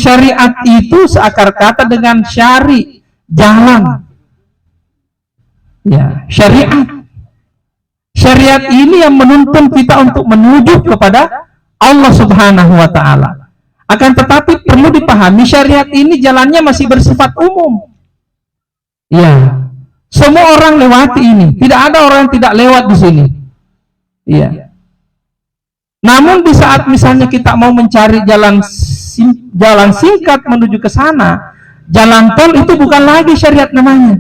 syariat itu seakar kata dengan syari, jalan. Ya, syariat. Syariat ini yang menuntun kita untuk menuju kepada Allah Subhanahu wa taala. Akan tetapi perlu dipahami syariat ini jalannya masih bersifat umum. Ya. Semua orang lewati ini. Tidak ada orang yang tidak lewat di sini. Ya. Namun di saat misalnya kita mau mencari jalan singkat menuju ke sana, jalan tol itu bukan lagi syariat namanya.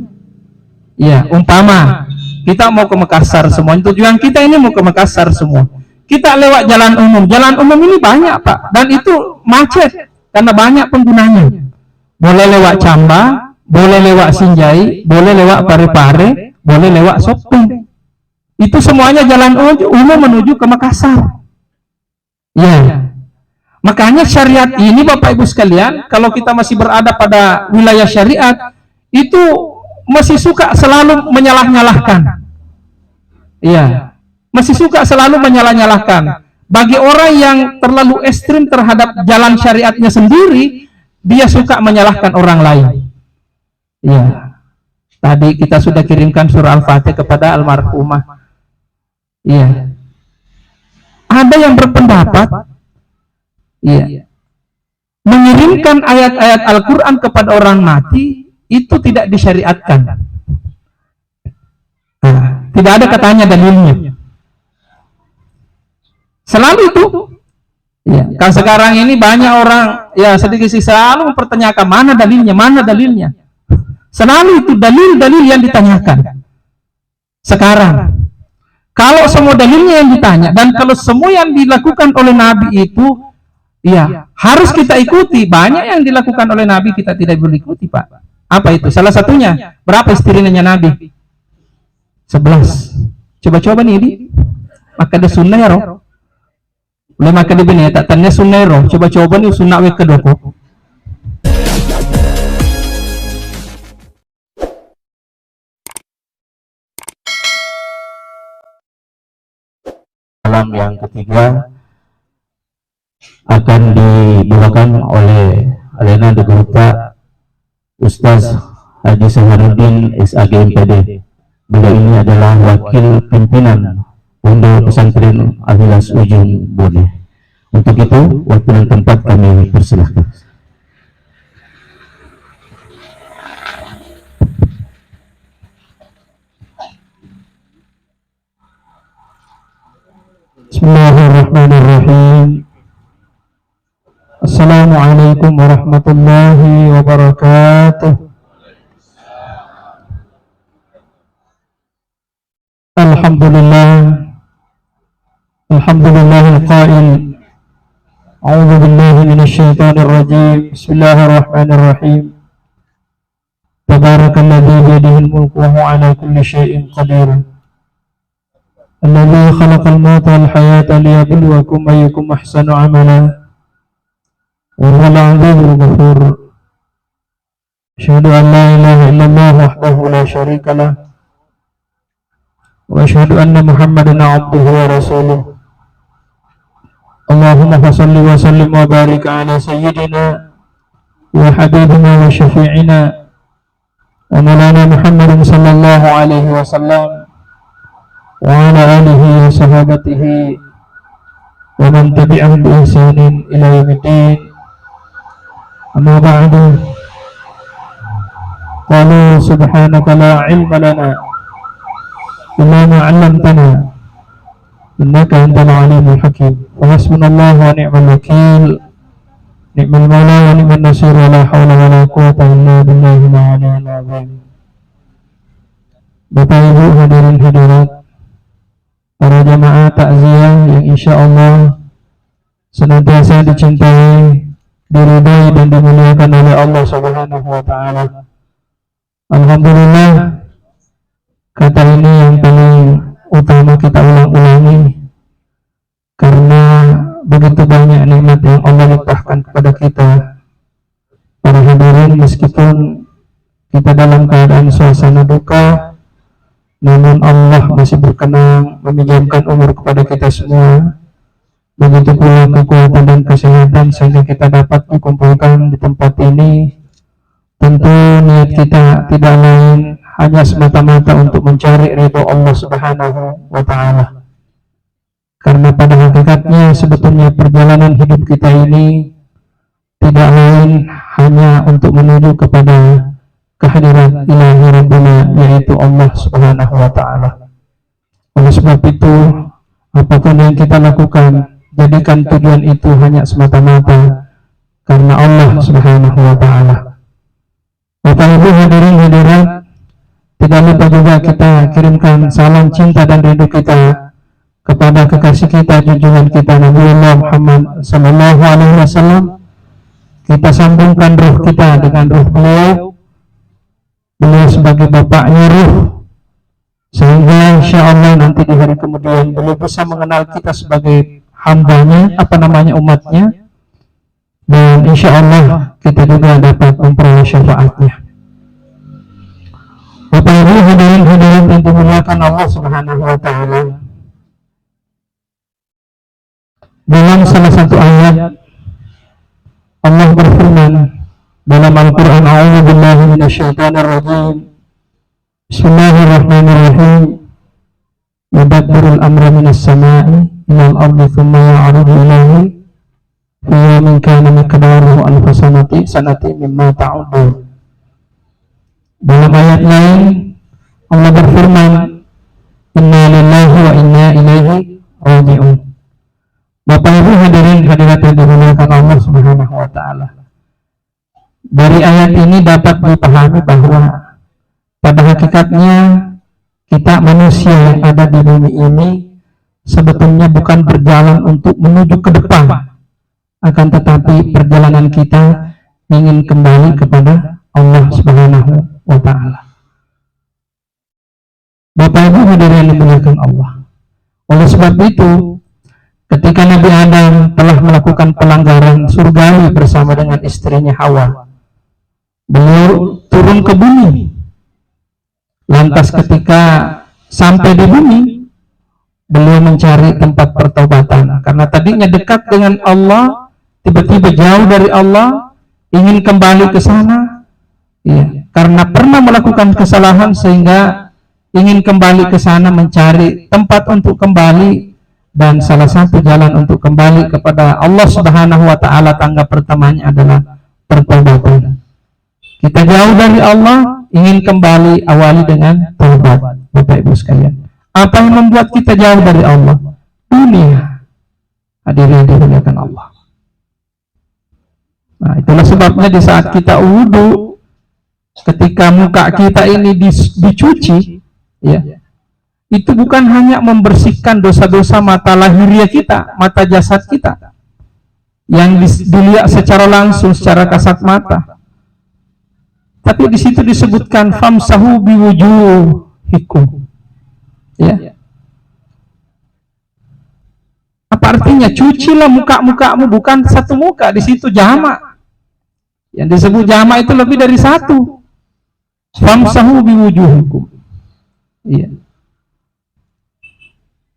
Ya, umpama kita mau ke Makassar semua, tujuan kita ini mau ke Makassar semua. Kita lewat jalan umum. Jalan umum ini banyak, Pak, dan itu macet karena banyak penggunanya. Boleh lewat Camba, boleh lewat Sinjai, boleh lewat Parepare, boleh lewat Sopeng. Itu semuanya jalan umum menuju ke Makassar. Ya. Makanya syariat ini Bapak Ibu sekalian, kalau kita masih berada pada wilayah syariat, itu masih suka selalu menyalah-nyalahkan. Iya. Masih suka selalu menyalah-nyalahkan. Bagi orang yang terlalu ekstrim terhadap jalan syariatnya sendiri, dia suka menyalahkan orang lain. Iya. Tadi kita sudah kirimkan surah Al-Fatih kepada almarhumah. Iya. Ada yang berpendapat, iya, mengirimkan ayat-ayat Al-Quran kepada orang mati itu tidak disyariatkan. Nah, tidak ada katanya dalilnya. Selalu itu. Ya, kalau sekarang ini banyak orang ya sedikit selalu mempertanyakan mana dalilnya. Selalu itu dalil-dalil yang ditanyakan. Sekarang kalau semua dalilnya yang ditanya dan kalau semua yang dilakukan oleh Nabi itu ya harus kita ikuti. Banyak yang dilakukan oleh Nabi kita tidak boleh ikuti, Pak. Apa itu? Salah satunya, berapa istrinya Nabi? 11. Coba-coba nih, Di. Maka ada sunnah. Boleh maka di bini tak tanya sunnah. Coba-coba nih sunnah we kedoko. Malam yang ketiga akan dibawakan oleh Alena de Grupa Ustaz Haji Saharuddin SAG MPD. Beliau ini adalah wakil pimpinan Pondok Pesantren Al-Hilas Ujung Bone. Untuk itu, waktu dan tempat kami persilahkan. Bismillahirrahmanirrahim. Assalamualaikum warahmatullahi wabarakatuh. Alhamdulillahil qail. A'udzu billahi minasy syaithanir rajim. Bismillahirrahmanirrahim. Tabarakalladzi biyadihil mulku wa huwa 'ala kulli syai'in qadir. Alladzi khalaqal mauta wal hayata liyabluwakum ayyukum ahsanu 'amala. Wa huwal 'azizul ghafur. Asyhadu an la ilaha illallah wahdahu la syarika lah. Wa asyhadu anna Muhammadan 'abduhu wa rasuluh. Allahumma salli wa sallim wa barik ala sayyidina wa habibina wa syafi'ina wa maulana Muhammadin sallallahu alaihi wasallam wa ala alihi wa sahabatihi wa man tabi'ahum bi ihsanin ila yaumiddin. Amma ba'du. Qalu subhanaka la ilma lana illa ma 'allamtana innaka antal alimul hakim. Wa hasbunallahu wa ni'mal wakil. Ni'mal maula wa ni'man nasir. Wa la hawla wa la quwwata illa billahi al-'aliyyil 'azim. Bapak Ibu hadirin hadirat, para jamaah takziah yang insyaallah senantiasa dicintai, diridai dan dimuliakan oleh Allah Subhanahu wa taala. Alhamdulillah, kata ini yang paling utama kita ulang-ulangi karena begitu banyak nikmat yang Allah limpahkan kepada kita. Para hadirin, meskipun kita dalam keadaan suasana duka, namun Allah masih berkenan meminjamkan umur kepada kita semua begitu pula kekuatan dan kesehatan sehingga kita dapat dikumpulkan di tempat ini. Tentu niat kita tidak lain hanya semata-mata untuk mencari ridho Allah Subhanahu wa Ta'ala. Karena pada hakikatnya sebetulnya perjalanan hidup kita ini tidak lain hanya untuk menuju kepada kehadiran ilahi Rabbuna, yaitu Allah Subhanahu wa Ta'ala. Oleh sebab itu, apapun yang kita lakukan, jadikan tujuan itu hanya semata-mata karena Allah Subhanahu wa Ta'ala. Bapak Ibu hadirin hadirat, tidak lupa juga kita kirimkan salam cinta dan rindu kita kepada kekasih kita, junjungan kita Nabiullah Muhammad sallallahu alaihi wasallam. Kita sambungkan ruh kita dengan ruh beliau sebagai bapaknya ruh, sehingga insya Allah nanti di hari kemudian beliau bisa mengenal kita sebagai hambanya, umatnya, dan insya Allah kita juga dapat memperoleh syafaatnya. Bapak Ibu hadirin hadirat yang dimuliakan Allah Subhanahu wa Ta'ala, dalam salah satu ayat Allah berfirman dalam Al-Quran, A'udzu billahi minasyaitonir rajim, Bismillahirrahmanirrahim, yudabbirul amra minas sama'i ilal ardi thumma ya'rudu ilaihi fi yawmin kana miqdaruhu alfa sanati mimma ta'udun. Dalam ayat lain Allah berfirman, Inna lillahi wa inna ilaihi raji'un. Bapak Ibu hadirin hadirat yang dimuliakan Allah Subhanahu wa Ta'ala, dari ayat ini dapat dipahami bahwa pada hakikatnya kita manusia yang ada di bumi ini sebetulnya bukan berjalan untuk menuju ke depan, akan tetapi perjalanan kita ingin kembali kepada Allah Subhanahu wa Ta'ala. Bapak Ibu hadirin yang dimuliakan Allah, oleh sebab itu ketika Nabi Adam telah melakukan pelanggaran surgawi bersama dengan istrinya Hawa, beliau turun ke bumi. Lantas ketika sampai di bumi, beliau mencari tempat pertobatan. Karena tadinya dekat dengan Allah, tiba-tiba jauh dari Allah, ingin kembali ke sana. Ya, karena pernah melakukan kesalahan sehingga ingin kembali ke sana, mencari tempat untuk kembali. Dan salah satu jalan untuk kembali kepada Allah Subhanahu wa Ta'ala, tangga pertamanya adalah pertobatan. Kita jauh dari Allah, ingin kembali, awali dengan taubat. Bapak Ibu sekalian, apa yang membuat kita jauh dari Allah? Dunia. Hadirin dimuliakan Allah. Nah, itulah sebabnya di saat kita wudu, ketika muka kita ini dicuci, ya, itu bukan hanya membersihkan dosa-dosa mata lahiriah kita, mata jasad kita, yang dilihat secara langsung, secara kasat mata. Tapi di situ disebutkan famsahu biwujuhikum. Ya. Apa artinya? Cucilah muka-mukamu, bukan satu muka, di situ jamak. Yang disebut jamak itu lebih dari satu. Famsahu biwujuhikum. Iya.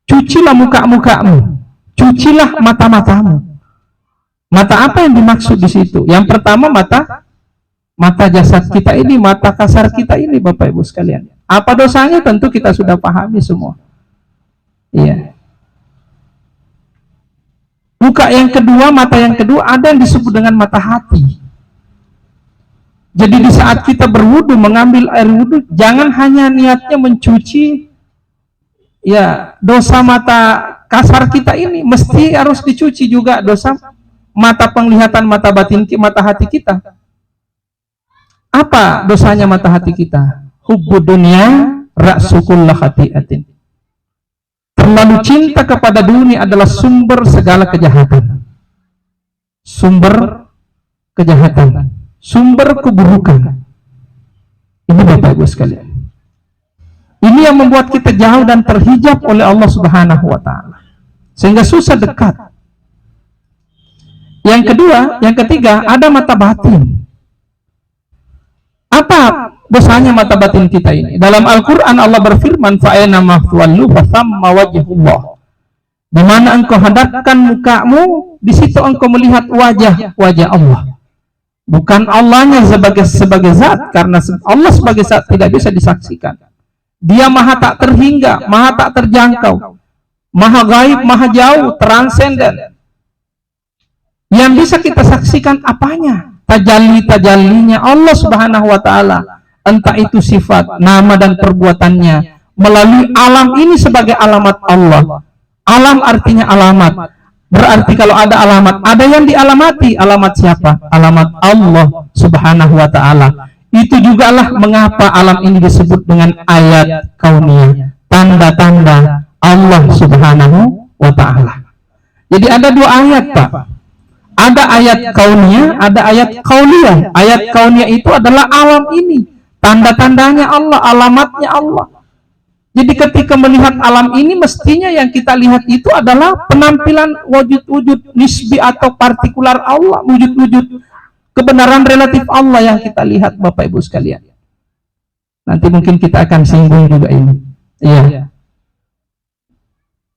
Cucilah muka-mukamu, cucilah mata-matamu. Mata apa yang dimaksud di situ? Yang pertama mata jasad kita ini, mata kasar kita ini, Bapak Ibu sekalian. Apa dosanya? Tentu kita sudah pahami semua. Iya. Muka yang kedua, mata yang kedua, ada yang disebut dengan mata hati. Jadi di saat kita berwudu, mengambil air wudu, jangan hanya niatnya mencuci ya dosa mata kasar kita ini, mesti harus dicuci juga dosa mata penglihatan, mata batin, mata hati kita. Apa dosanya mata hati kita? Hubbud dunya ra'sukullah khati'atin. Terlalu cinta kepada dunia adalah sumber segala kejahatan. Sumber kejahatan, sumber keburukan. Ini Bapak Ibu sekalian. Ini yang membuat kita jauh dan terhijab oleh Allah Subhanahu wa Ta'ala, sehingga susah dekat. Yang kedua, yang ketiga, ada mata batin. Apa dosanya mata batin kita ini? Dalam Al-Quran Allah berfirman, fa'aina maftuallu fathamma wajhullah. Di mana engkau hadapkan mukamu, di situ engkau melihat wajah Allah. Bukan Allahnya sebagai zat, karena Allah sebagai zat tidak bisa disaksikan. Dia maha tak terhingga, maha tak terjangkau, maha gaib, maha jauh, transenden. Yang bisa kita saksikan apanya? Tajalli-tajallinya Allah Subhanahu wa taala. Entah itu sifat, nama dan perbuatannya melalui alam ini sebagai alamat Allah. Alam artinya alamat. Berarti kalau ada alamat, ada yang dialamati. Alamat siapa? Alamat Allah Subhanahu wa taala. Itu jugalah mengapa alam ini disebut dengan ayat kauniyah, tanda-tanda Allah Subhanahu wa taala. Jadi ada dua ayat, Pak. Ada ayat kauniyah, ada ayat kauniyah. Ayat kauniyah itu adalah alam ini, tanda-tandanya Allah, alamatnya Allah. Jadi ketika melihat alam ini, mestinya yang kita lihat itu adalah penampilan wujud-wujud nisbi atau partikular Allah, wujud-wujud kebenaran relatif Allah yang kita lihat, Bapak Ibu sekalian. Nanti mungkin kita akan singgung juga ini. Iya.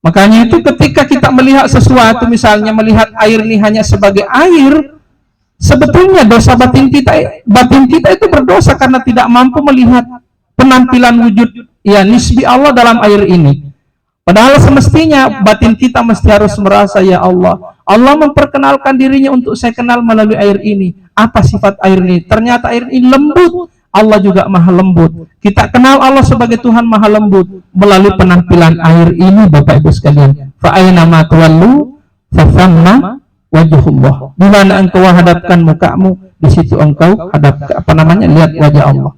Makanya itu ketika kita melihat sesuatu, misalnya melihat air ini hanya sebagai air, sebetulnya dosa batin kita itu berdosa karena tidak mampu melihat penampilan wujud ya nisbi Allah dalam air ini. Padahal semestinya batin kita mesti harus merasa, ya Allah, Allah memperkenalkan dirinya untuk saya kenal melalui air ini. Apa sifat air ini? Ternyata air ini lembut. Allah juga maha lembut. Kita kenal Allah sebagai Tuhan maha lembut melalui penampilan air ini, Bapak Ibu sekalian. Fa aina ma tuwallu fa thamma wajhullah. Di mana engkau hadapkan mukamu, di situ engkau lihat wajah Allah.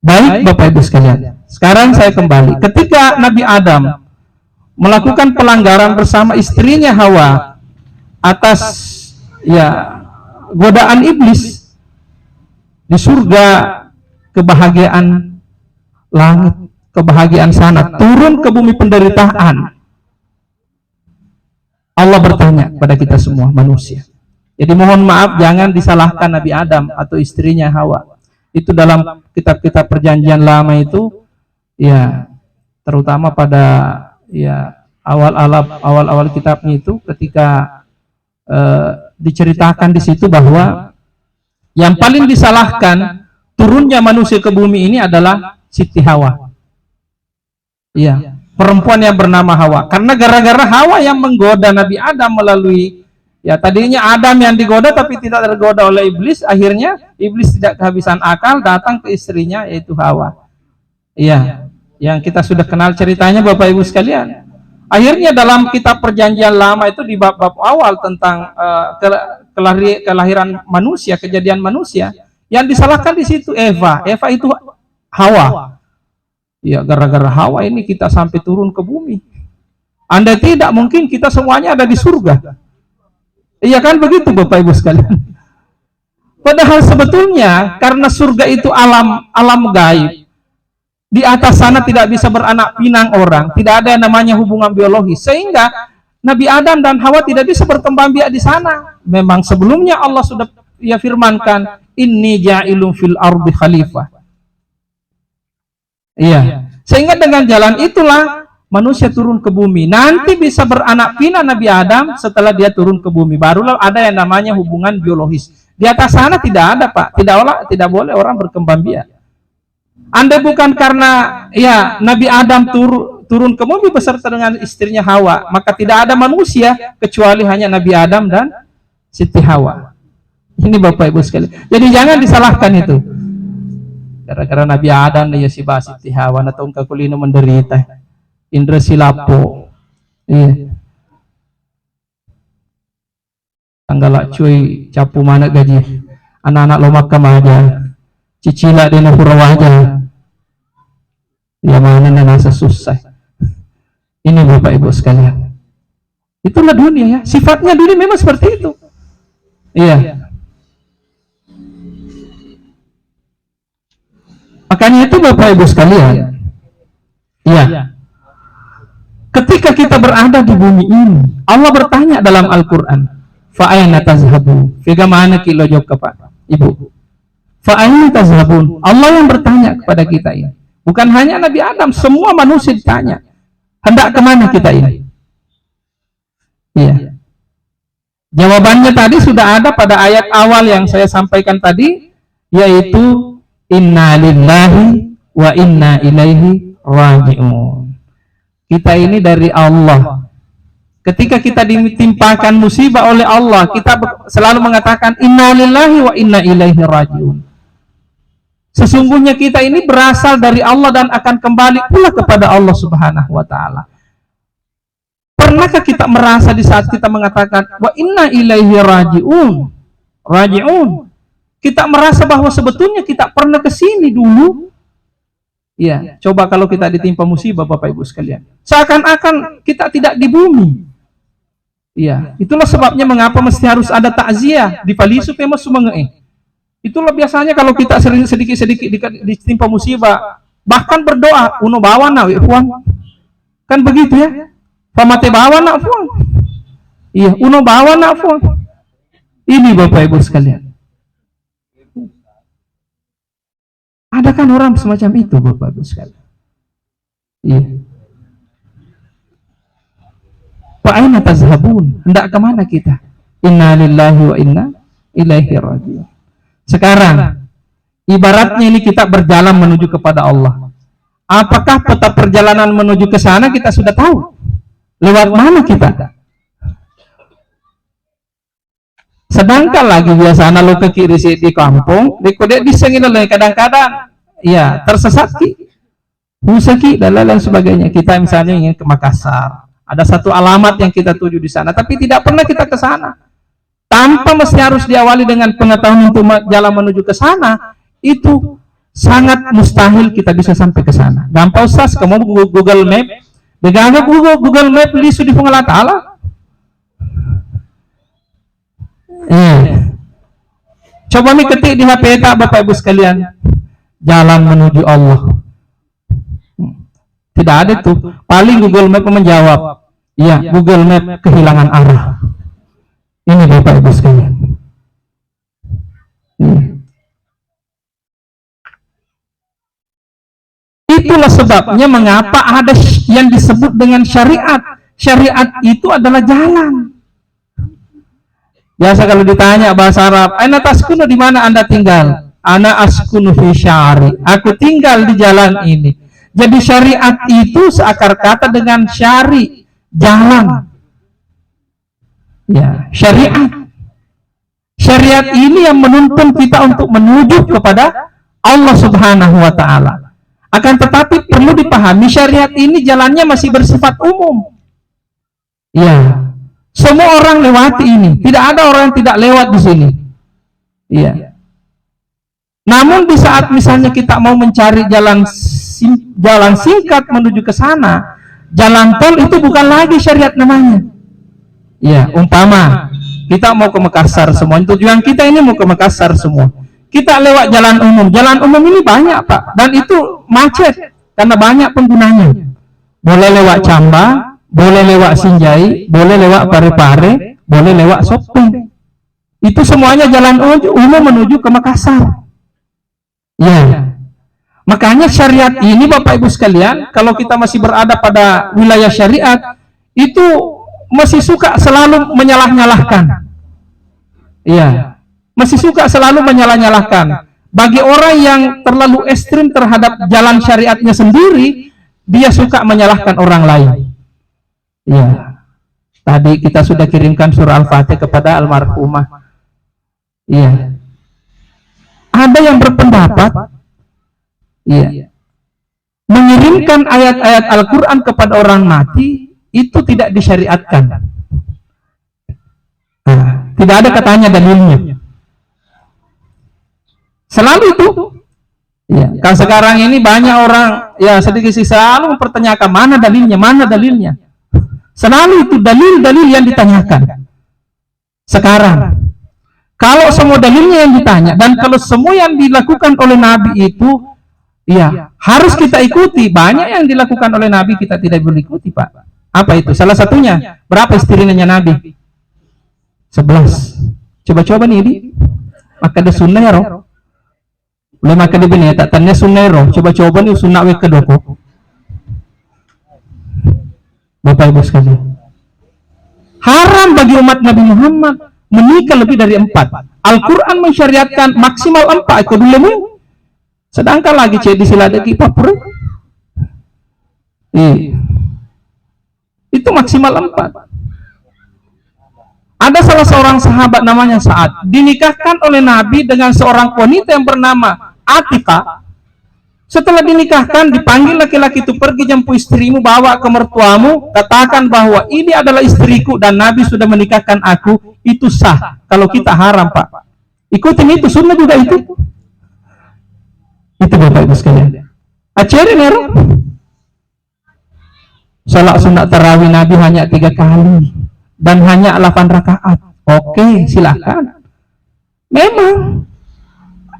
Baik, Bapak Ibu sekalian. Sekarang saya kembali. Ketika Nabi Adam melakukan pelanggaran bersama istrinya Hawa atas ya godaan iblis, di surga kebahagiaan langit, kebahagiaan sana, turun ke bumi penderitaan. Allah bertanya kepada kita semua manusia. Jadi mohon maaf, jangan disalahkan Nabi Adam atau istrinya Hawa. Itu dalam kitab-kitab perjanjian lama itu ya, terutama pada ya awal-awal kitabnya itu, ketika diceritakan di situ bahwa yang paling disalahkan turunnya manusia ke bumi ini adalah Siti Hawa. Iya, perempuan yang bernama Hawa. Karena gara-gara Hawa yang menggoda Nabi Adam melalui, ya tadinya Adam yang digoda tapi tidak tergoda oleh iblis, akhirnya iblis tidak kehabisan akal datang ke istrinya yaitu Hawa. Iya, yang kita sudah kenal ceritanya Bapak Ibu sekalian. Akhirnya dalam kitab perjanjian lama itu di bab-bab awal tentang kelahiran manusia, kejadian manusia, yang disalahkan di situ Eva itu Hawa. Ya, gara-gara Hawa ini kita sampai turun ke bumi. Andai tidak, mungkin kita semuanya ada di surga. Iya kan begitu Bapak Ibu sekalian. Padahal sebetulnya karena surga itu alam gaib. Di atas sana tidak bisa beranak pinang orang, tidak ada yang namanya hubungan biologis, sehingga Nabi Adam dan Hawa tidak bisa berkembang biak di sana. Memang sebelumnya Allah sudah ya firmankan, inni ja'ilun fil ardi khalifah. Iya. Sehingga dengan jalan itulah manusia turun ke bumi. Nanti bisa beranak pinak Nabi Adam setelah dia turun ke bumi. Barulah ada yang namanya hubungan biologis. Di atas sana tidak ada, Pak. Tidak boleh orang berkembang biak. Andai bukan karena ya Nabi Adam turun ke bumi beserta dengan istrinya Hawa, maka tidak ada manusia kecuali hanya Nabi Adam dan Siti Hawa. Ini Bapak Ibu sekalian. Jadi jangan disalahkan itu. Gara-gara Nabi Adam ya si Siti Hawa na taong kakulino menderita. Indra silapo. Iya. Tanggala cuy capu mana gaji. Anak-anak lomak kamaja. Cicila din na purawaja. Ya mana na nasa susah. Ini Bapak Ibu sekalian. Itulah dunia ya. Sifatnya dunia memang seperti itu. Iya. Makanya itu Bapak Ibu sekalian. Iya. Ketika kita berada di bumi ini, Allah bertanya dalam Al-Quran, Fa'ayna tazhabun. Bagaimana kilo jawab kepada Ibu? Fa'ayna tazhabun. Allah yang bertanya kepada kita ini. Bukan hanya Nabi Adam, semua manusia ditanya. Hendak kemana kita ini? Iya. Jawabannya tadi sudah ada pada ayat awal yang saya sampaikan tadi, yaitu inna lillahi wa inna ilaihi raji'un. Kita ini dari Allah. Ketika kita ditimpakan musibah oleh Allah, kita selalu mengatakan inna lillahi wa inna ilaihi raji'un. Sesungguhnya kita ini berasal dari Allah dan akan kembali pula kepada Allah Subhanahu wa taala. Pernahkah kita merasa di saat kita mengatakan wa inna ilaihi raji'un? Raji'un. Kita merasa bahwa sebetulnya kita pernah ke sini dulu. Ya, coba kalau kita ditimpa musibah Bapak Ibu sekalian. Seakan-akan kita tidak di bumi. Ya, itulah sebabnya mengapa mesti harus ada takziah di palisu pemas sumengeeh. Itulah biasanya kalau kita sedikit-sedikit ditimpa musibah, bahkan berdoa, uno bawa na fuang. Kan begitu ya? Pamate bawa na fuang. Iya, uno bawa na fuang. Ini Bapak Ibu sekalian. Ada kan orang semacam itu Bapak Ibu sekalian? Iya. Wa aina tazhabun? Hendak kemana kita? Inna lillahi wa inna ilaihi raji'un. Sekarang, ibaratnya ini kita berjalan menuju kepada Allah. Apakah peta perjalanan menuju ke sana kita sudah tahu? Lewat mana kita? Sedangkan lagi biasanya lo ke kiri di kampung, di kode disengin oleh kadang-kadang, ya tersesat ki, musaki dan lain sebagainya. Kita misalnya ingin ke Makassar, ada satu alamat yang kita tuju di sana, tapi tidak pernah kita ke sana. Tanpa mesti harus diawali dengan pengetahuan untuk jalan menuju ke sana, itu sangat mustahil kita bisa sampai ke sana. Gampang Ustaz, kamu Google Map, dengan Google Map li sudi pengelat Allah. Coba nih ketik di HP tak Bapak Ibu sekalian, jalan menuju Allah. Tidak ada tuh. Paling Google Map menjawab, ya Google Map kehilangan arah. Ini Bapak Ibu sekalian. Itulah sebabnya mengapa ada yang disebut dengan syariat. Syariat itu adalah jalan. Biasa kalau ditanya bahasa Arab, "Aina taskunu, di mana Anda tinggal?" "Ana askunu fi syari." Aku tinggal di jalan ini. Jadi syariat itu seakar kata dengan syari, jalan. Ya, syariat. Syariat ini yang menuntun kita untuk menuju kepada Allah Subhanahu wa taala. Akan tetapi perlu dipahami syariat ini jalannya masih bersifat umum. Ya. Semua orang lewati ini, tidak ada orang yang tidak lewat di sini. Iya. Namun di saat misalnya kita mau mencari jalan singkat menuju ke sana, jalan tol itu bukan lagi syariat namanya. Ya, umpama kita mau ke Makassar semua, tujuan kita ini mau ke Makassar semua. Kita lewat jalan umum. Jalan umum ini banyak, Pak, dan itu macet karena banyak penggunanya. Boleh lewat Camba, boleh lewat Sinjai, boleh lewat Parepare, boleh lewat Sopeng. Itu semuanya jalan umum menuju ke Makassar. Ya. Makanya syariat ini Bapak Ibu sekalian, kalau kita masih berada pada wilayah syariat, itu masih suka selalu menyalah-nyalahkan. Iya, masih suka selalu menyalah-nyalahkan. Bagi orang yang terlalu ekstrim terhadap jalan syariatnya sendiri, dia suka menyalahkan orang lain. Iya, tadi kita sudah kirimkan surah Al-Fatih kepada almarhumah. Iya, ada yang berpendapat, iya, mengirimkan ayat-ayat Al-Quran kepada orang mati itu tidak disyariatkan. Nah, tidak ada katanya dalilnya. Selalu itu. Ya, kalau sekarang ini banyak orang ya sedikit selalu mempertanyakan mana dalilnya. Selalu itu dalil-dalil yang ditanyakan. Sekarang, kalau semua dalilnya yang ditanya dan kalau semua yang dilakukan oleh Nabi itu, ya harus kita ikuti. Banyak yang dilakukan oleh Nabi kita tidak boleh ikuti, Pak. Apa itu? Salah satunya, berapa istirinanya Nabi? 11. Coba-coba nih, Di. Maka ada sunnah ya, roh. Boleh maka di bini, tak tanya sunnah ya, roh. Coba-coba nih sunnah wek kedoko. Bapak Ibu sekalian. Haram bagi umat Nabi Muhammad menikah lebih dari 4. Al-Quran mensyariatkan maksimal 4 ikut dulu. Sedangkan lagi cek disiladaki papur. Itu maksimal 4. Ada salah seorang sahabat namanya Sa'ad, dinikahkan oleh Nabi dengan seorang wanita yang bernama Atika. Setelah dinikahkan, dipanggil laki-laki itu, pergi jemput istrimu, bawa ke mertuamu, katakan bahwa ini adalah istriku dan Nabi sudah menikahkan aku. Itu sah. Kalau kita haram, Pak. Ikutin itu, sunnah juga itu. Itu Bapak Ibu sekalian. Ajarin ya, salat sunat tarawih Nabi hanya 3 kali dan hanya 8 rakaat. Oke, silakan. Memang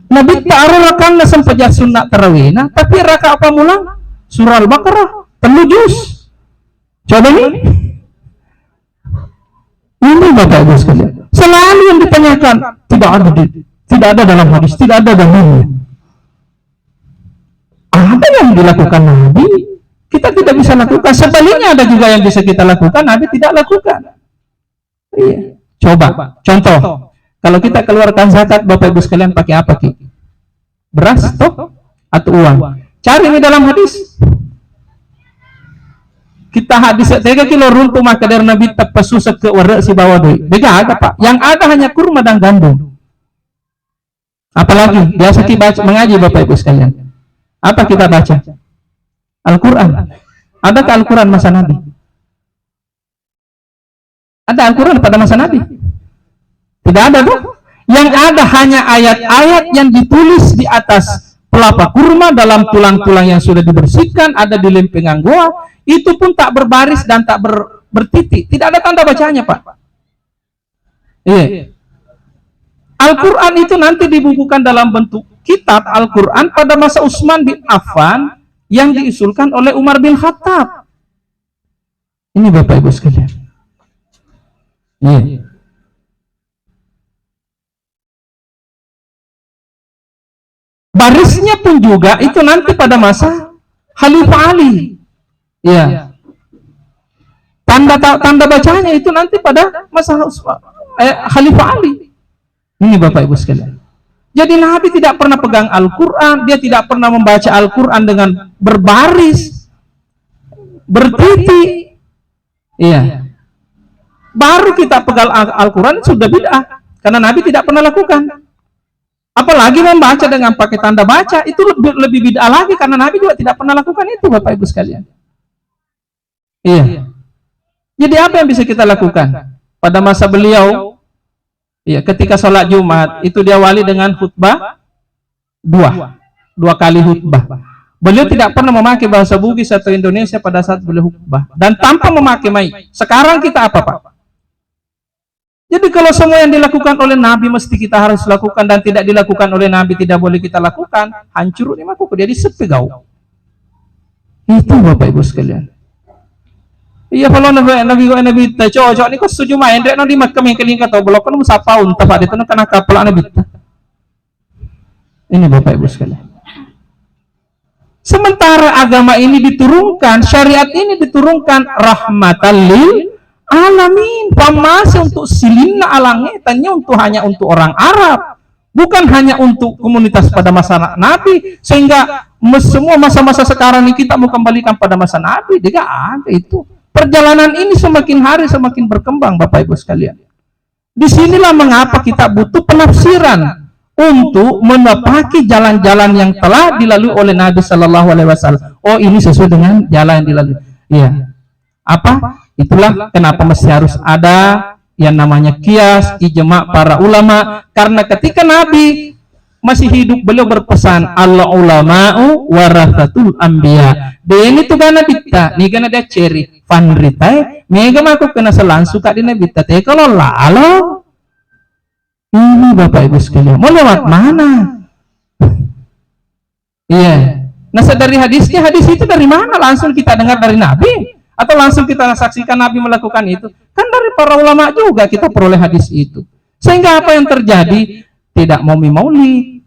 Nabi ta'arulakan sempejat sunat tarawih, tapi rakaat apa mulang? Surah Al-Baqarah, 3 juz. Coba ini. Ini Bapak Ibu sekalian. Selalu yang ditanyakan tidak ada dalam hadis, tidak ada dalilnya. Ada yang dilakukan Nabi, kita tidak bisa lakukan. Sebaliknya ada juga yang bisa kita lakukan, Nabi tidak lakukan. Iya. Coba, contoh, kalau kita keluarkan zakat, Bapak Ibu sekalian pakai apa, Ki? Beras toh atau uang? Cari di dalam hadis. Kita hadis 3 kilo runtuh maka dari Nabi terpesusuk ke warak si bawa duit. Bega ada, Pak. Yang ada hanya kurma dan gandum. Apalagi biasa kita baca mengaji, Bapak Ibu sekalian. Apa kita baca? Al-Quran. Adakah Al-Quran masa Nabi? Ada Al-Quran pada masa Nabi? Tidak ada tuh. Yang ada hanya ayat-ayat yang ditulis di atas pelapa kurma dalam tulang-tulang yang sudah dibersihkan, ada di lempengan goa. Itu pun tak berbaris dan tak bertitik. Tidak ada tanda bacanya, Pak. Iya. Al-Quran itu nanti dibukukan dalam bentuk kitab Al-Quran pada masa Utsman bin Affan yang diusulkan oleh Umar bin Khattab. Ini Bapak Ibu sekalian. Iya. Barisnya pun juga itu nanti pada masa Khalifah Ali. Iya. Tanda bacanya itu nanti pada masa Khalifah Ali. Ini Bapak Ibu sekalian. Jadi Nabi tidak pernah pegang Al-Quran, dia tidak pernah membaca Al-Quran dengan berbaris, bertitik. Iya. Baru kita pegang Al-Quran sudah bid'ah, karena Nabi tidak pernah lakukan. Apalagi membaca dengan pakai tanda baca, itu lebih bid'ah lagi, karena Nabi juga tidak pernah lakukan itu, Bapak Ibu sekalian. Iya. Jadi apa yang bisa kita lakukan? Pada masa beliau, ya, ketika sholat Jumat itu diawali dengan khutbah 2 kali khutbah. Beliau tidak pernah memakai bahasa Bugis atau Indonesia pada saat beliau khutbah dan tanpa memakai mic. Sekarang kita apa, Pak? Jadi kalau semua yang dilakukan oleh Nabi mesti kita harus lakukan dan tidak dilakukan oleh Nabi tidak boleh kita lakukan, hancur nih maku dia disepegau. Itu Bapak Ibu sekalian. Iya kalau nabi cocok ni kau setuju main dek nanti mak kami keling kata blok kan musa paun tepat itu kena kapal nabi. Ini Bapak Ibu sekalian. Sementara agama ini diturunkan, syariat ini diturunkan rahmatan lil alamin, pamasa untuk silina alangetannya hanya untuk orang Arab, bukan hanya untuk komunitas pada masa Nabi, sehingga semua masa-masa sekarang ini kita mau kembalikan pada masa Nabi, dia ada itu. Perjalanan ini semakin hari semakin berkembang, Bapak Ibu sekalian. Disinilah mengapa kita butuh penafsiran untuk menepaki jalan-jalan yang telah dilalui oleh Nabi Shallallahu Alaihi Wasallam. Oh, ini sesuai dengan jalan yang dilalui. Iya. Apa? Itulah kenapa mesti harus ada yang namanya qiyas, ijma' para ulama. Karena ketika Nabi masih hidup beliau berpesan al-ulama'u warathatul anbiya. Deni tu gana bitta, ni gana dia ceri fanritai, mega maku kena selang suka di bitta. Teh kalau lalu ini Bapak Ibu sekalian, mau lewat mana? Iya. Nah, dari hadisnya, hadis itu dari mana? Langsung kita dengar dari Nabi atau langsung kita saksikan Nabi melakukan itu? Kan dari para ulama juga kita peroleh hadis itu. Sehingga apa yang terjadi? Tidak mau maulid.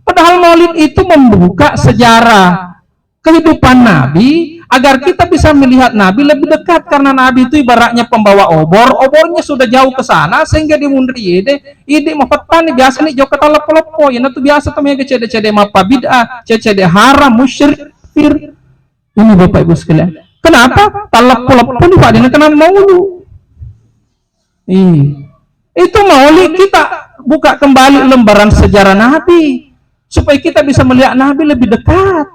Padahal maulid itu membuka sejarah kehidupan Nabi, agar kita bisa melihat Nabi lebih dekat, karena Nabi itu ibaratnya pembawa obornya sudah jauh ke sana sehingga dimundri ide mafatan biasa nih jauh kata lepo-lepo ya itu biasa temen ke cede-cede mapa bid'ah, cede haram, musyrik, kafir. Ini Bapak Ibu sekalian. Kenapa? Lepo-lepo nih Pak Dina kena maulu. Itu mauli kita buka kembali lembaran sejarah Nabi supaya kita bisa melihat Nabi lebih dekat.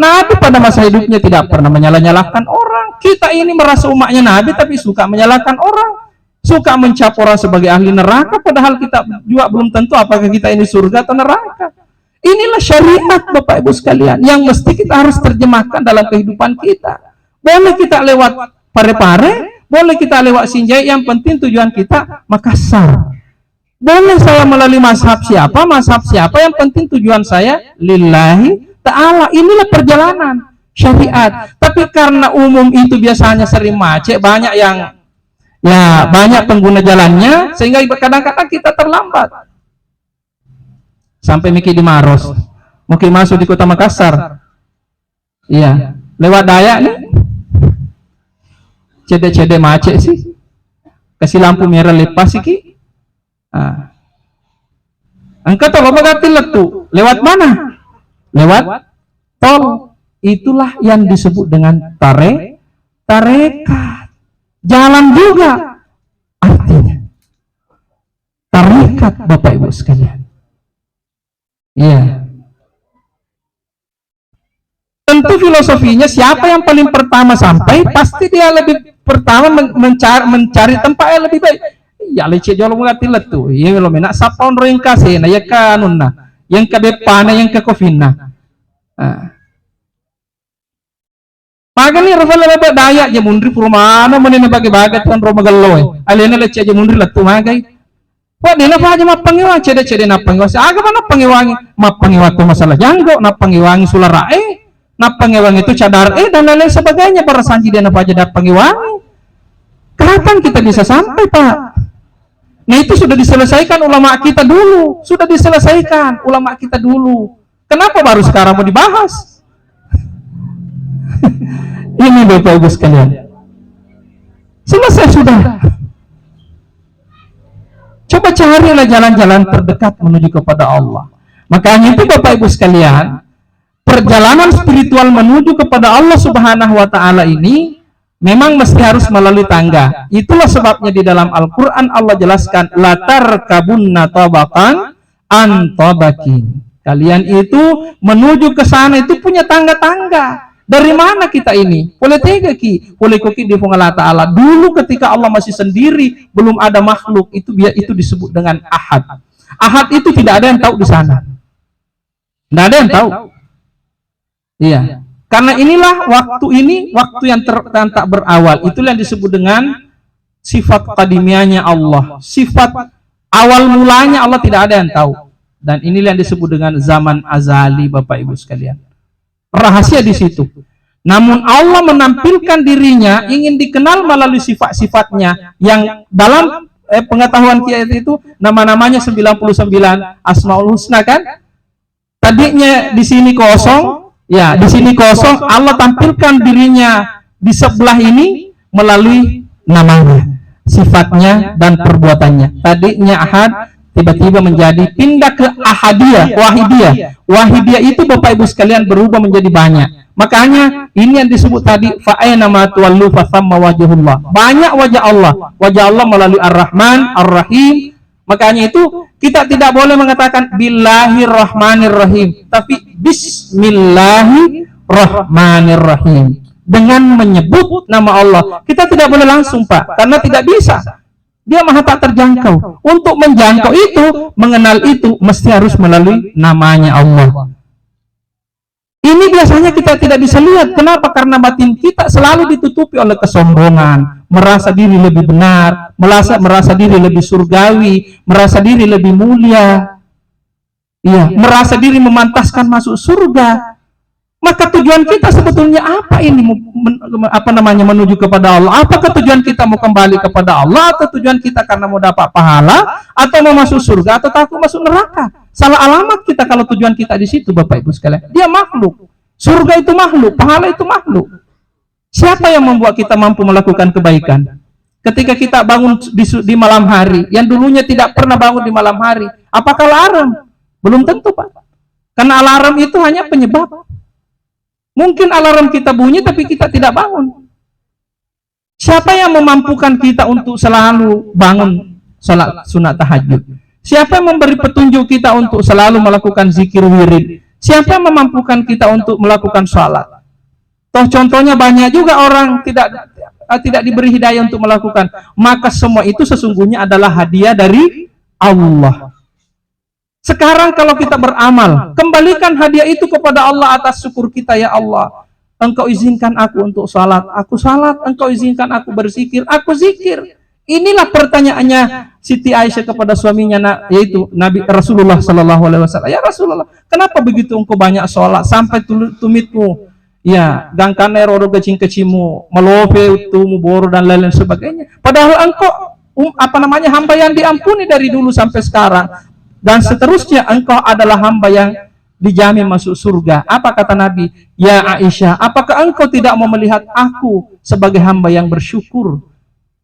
Nabi pada masa hidupnya tidak pernah menyalahkan orang. Kita ini merasa umatnya Nabi tapi suka menyalahkan orang, suka mencap orang sebagai ahli neraka, padahal kita juga belum tentu apakah kita ini surga atau neraka. Inilah syariat Bapak Ibu sekalian yang mesti kita harus terjemahkan dalam kehidupan kita. Boleh kita lewat Parepare, boleh kita lewat Sinjai, yang penting tujuan kita Makassar. Boleh saya melalui mazhab siapa, yang penting tujuan saya lillahi ta'ala. Inilah perjalanan syariat. Tapi karena umum itu biasanya sering macet, banyak yang banyak pengguna jalannya, sehingga kadang-kadang kita terlambat. Sampai Miki di Maros, mungkin masuk di kota Makassar. Iya, lewat Dayak nih. Cede-cede macet sih. Kasih lampu merah lepas sih ki. Engkau tolong mengatil letu. Lewat mana? Lewat tol. Itulah yang disebut dengan tarekat. Jalan juga artinya tarekat Bapak Ibu sekalian. Iya. Tentu filosofinya siapa yang paling pertama sampai, pasti dia lebih pertama mencari tempat yang lebih baik. Ya leceh jolo mengatil letu. Iya lo menak sapon ro yang kasih na ya kanunna. Yang ke depana yang ke kofina. Magani rafal lebe Dayak je mundri purmana menena bagi-bagi tuan ro magaloy. Alena leceh je mundri letu magai. Wah dina pa aja mapangiwa cede-cede napangiwa. Aga mana pangiwangi? Mapangiwa tu masalah janggo, napangiwangi sularae. Napangiwangi itu cadar dan lain-lain sebagainya. Para sanji dia napa aja napangiwangi. Kapan kita bisa sampai Pak? Nah itu sudah diselesaikan ulama kita dulu. Sudah diselesaikan ulama kita dulu. Kenapa baru sekarang mau dibahas? Ini Bapak Ibu sekalian. Selesai sudah. Coba carilah jalan-jalan terdekat menuju kepada Allah. Makanya itu Bapak Ibu sekalian, perjalanan spiritual menuju kepada Allah Subhanahu wa taala ini memang mesti harus melalui tangga. Itulah sebabnya di dalam Al-Qur'an Allah jelaskan latar kabunna tabaqan an tabakin. Kalian itu menuju ke sana itu punya tangga-tangga. Dari mana kita ini? Boleh tega ki, boleh koki di Allah Ta'ala. Dulu ketika Allah masih sendiri, belum ada makhluk, itu disebut dengan ahad. Ahad itu tidak ada yang tahu di sana. Tidak ada yang tahu. Iya. Karena inilah waktu ini, waktu yang tak berawal. Itulah yang disebut dengan sifat qadimianya Allah. Sifat awal mulanya Allah tidak ada yang tahu. Dan inilah yang disebut dengan zaman azali Bapak Ibu sekalian. Rahasia di situ. Namun Allah menampilkan dirinya ingin dikenal melalui sifat-sifatnya yang dalam pengetahuan kita itu nama-namanya 99 Asmaul Husna kan? Tadinya di sini kosong, ya di sini kosong, Allah tampilkan dirinya di sebelah ini melalui namanya, sifatnya dan perbuatannya. Tadinya ahad tiba-tiba menjadi pindah ke ahadiyah, wahidiyah. Wahidiyah itu Bapak Ibu sekalian berubah menjadi banyak. Makanya ini yang disebut tadi fa'aina ma tuwallu fa thamma wajhullah. Banyak wajah Allah. Wajah Allah melalui Ar-Rahman, Ar-Rahim. Makanya itu kita tidak boleh mengatakan Billahirrahmanirrahim, tapi Bismillahirrahmanirrahim. Dengan menyebut nama Allah. Kita tidak boleh langsung Pak, karena tidak bisa. Dia maha tak terjangkau. Untuk menjangkau itu, mengenal itu, mesti harus melalui namanya Allah. Ini biasanya kita tidak bisa lihat. Kenapa? Karena batin kita selalu ditutupi oleh kesombongan, merasa diri lebih benar, merasa diri lebih surgawi, merasa diri lebih mulia, iya, merasa diri memantaskan masuk surga. Maka tujuan kita sebetulnya apa ini? Menuju kepada Allah? Apakah tujuan kita mau kembali kepada Allah, atau tujuan kita karena mau dapat pahala, atau mau masuk surga, atau takut masuk neraka? Salah alamat kita kalau tujuan kita di situ Bapak Ibu sekalian. Dia makhluk. Surga itu makhluk, pahala itu makhluk. Siapa yang membuat kita mampu melakukan kebaikan? Ketika kita bangun di malam hari, yang dulunya tidak pernah bangun di malam hari, apakah alarm? Belum tentu, Pak. Karena alarm itu hanya penyebab. Mungkin alarm kita bunyi tapi kita tidak bangun. Siapa yang memampukan kita untuk selalu bangun salat sunat tahajud? Siapa yang memberi petunjuk kita untuk selalu melakukan zikir wirid? Siapa yang memampukan kita untuk melakukan salat? Toh contohnya banyak juga orang tidak diberi hidayah untuk melakukan. Maka semua itu sesungguhnya adalah hadiah dari Allah. Sekarang kalau kita beramal, kembalikan hadiah itu kepada Allah atas syukur kita. Ya Allah, Engkau izinkan aku untuk salat, aku salat. Engkau izinkan aku berzikir, aku zikir. Inilah pertanyaannya Siti Aisyah kepada suaminya, yaitu Nabi Rasulullah Sallallahu Alaihi Wasallam. Ya Rasulullah, kenapa begitu engkau banyak sholat sampai tumitmu, ya gangkane roro kecing-kecimu, melope tumu boro dan lain-lain sebagainya. Padahal engkau hamba yang diampuni dari dulu sampai sekarang, dan seterusnya engkau adalah hamba yang dijamin masuk surga. Apa kata Nabi? Ya Aisyah, apakah engkau tidak mau melihat aku sebagai hamba yang bersyukur?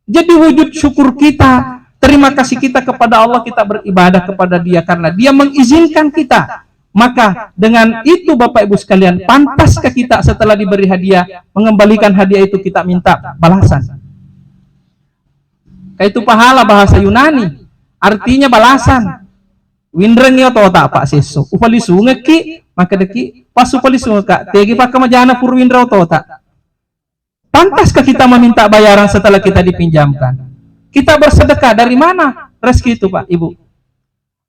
Jadi wujud syukur kita, terima kasih kita kepada Allah, kita beribadah kepada Dia karena Dia mengizinkan kita. Maka dengan itu Bapak Ibu sekalian, pantaskah kita setelah diberi hadiah mengembalikan hadiah itu kita minta balasan? Itu pahala bahasa Yunani, artinya balasan. Windrengyo to tak Pak seso. Upali sungai ki, maka deki pas upali sungai Kak. Tegi pak kemajana purwindra to tak. Pantaskah kita meminta bayaran setelah kita dipinjamkan? Kita bersedekah, dari mana rezeki itu Pak, Ibu?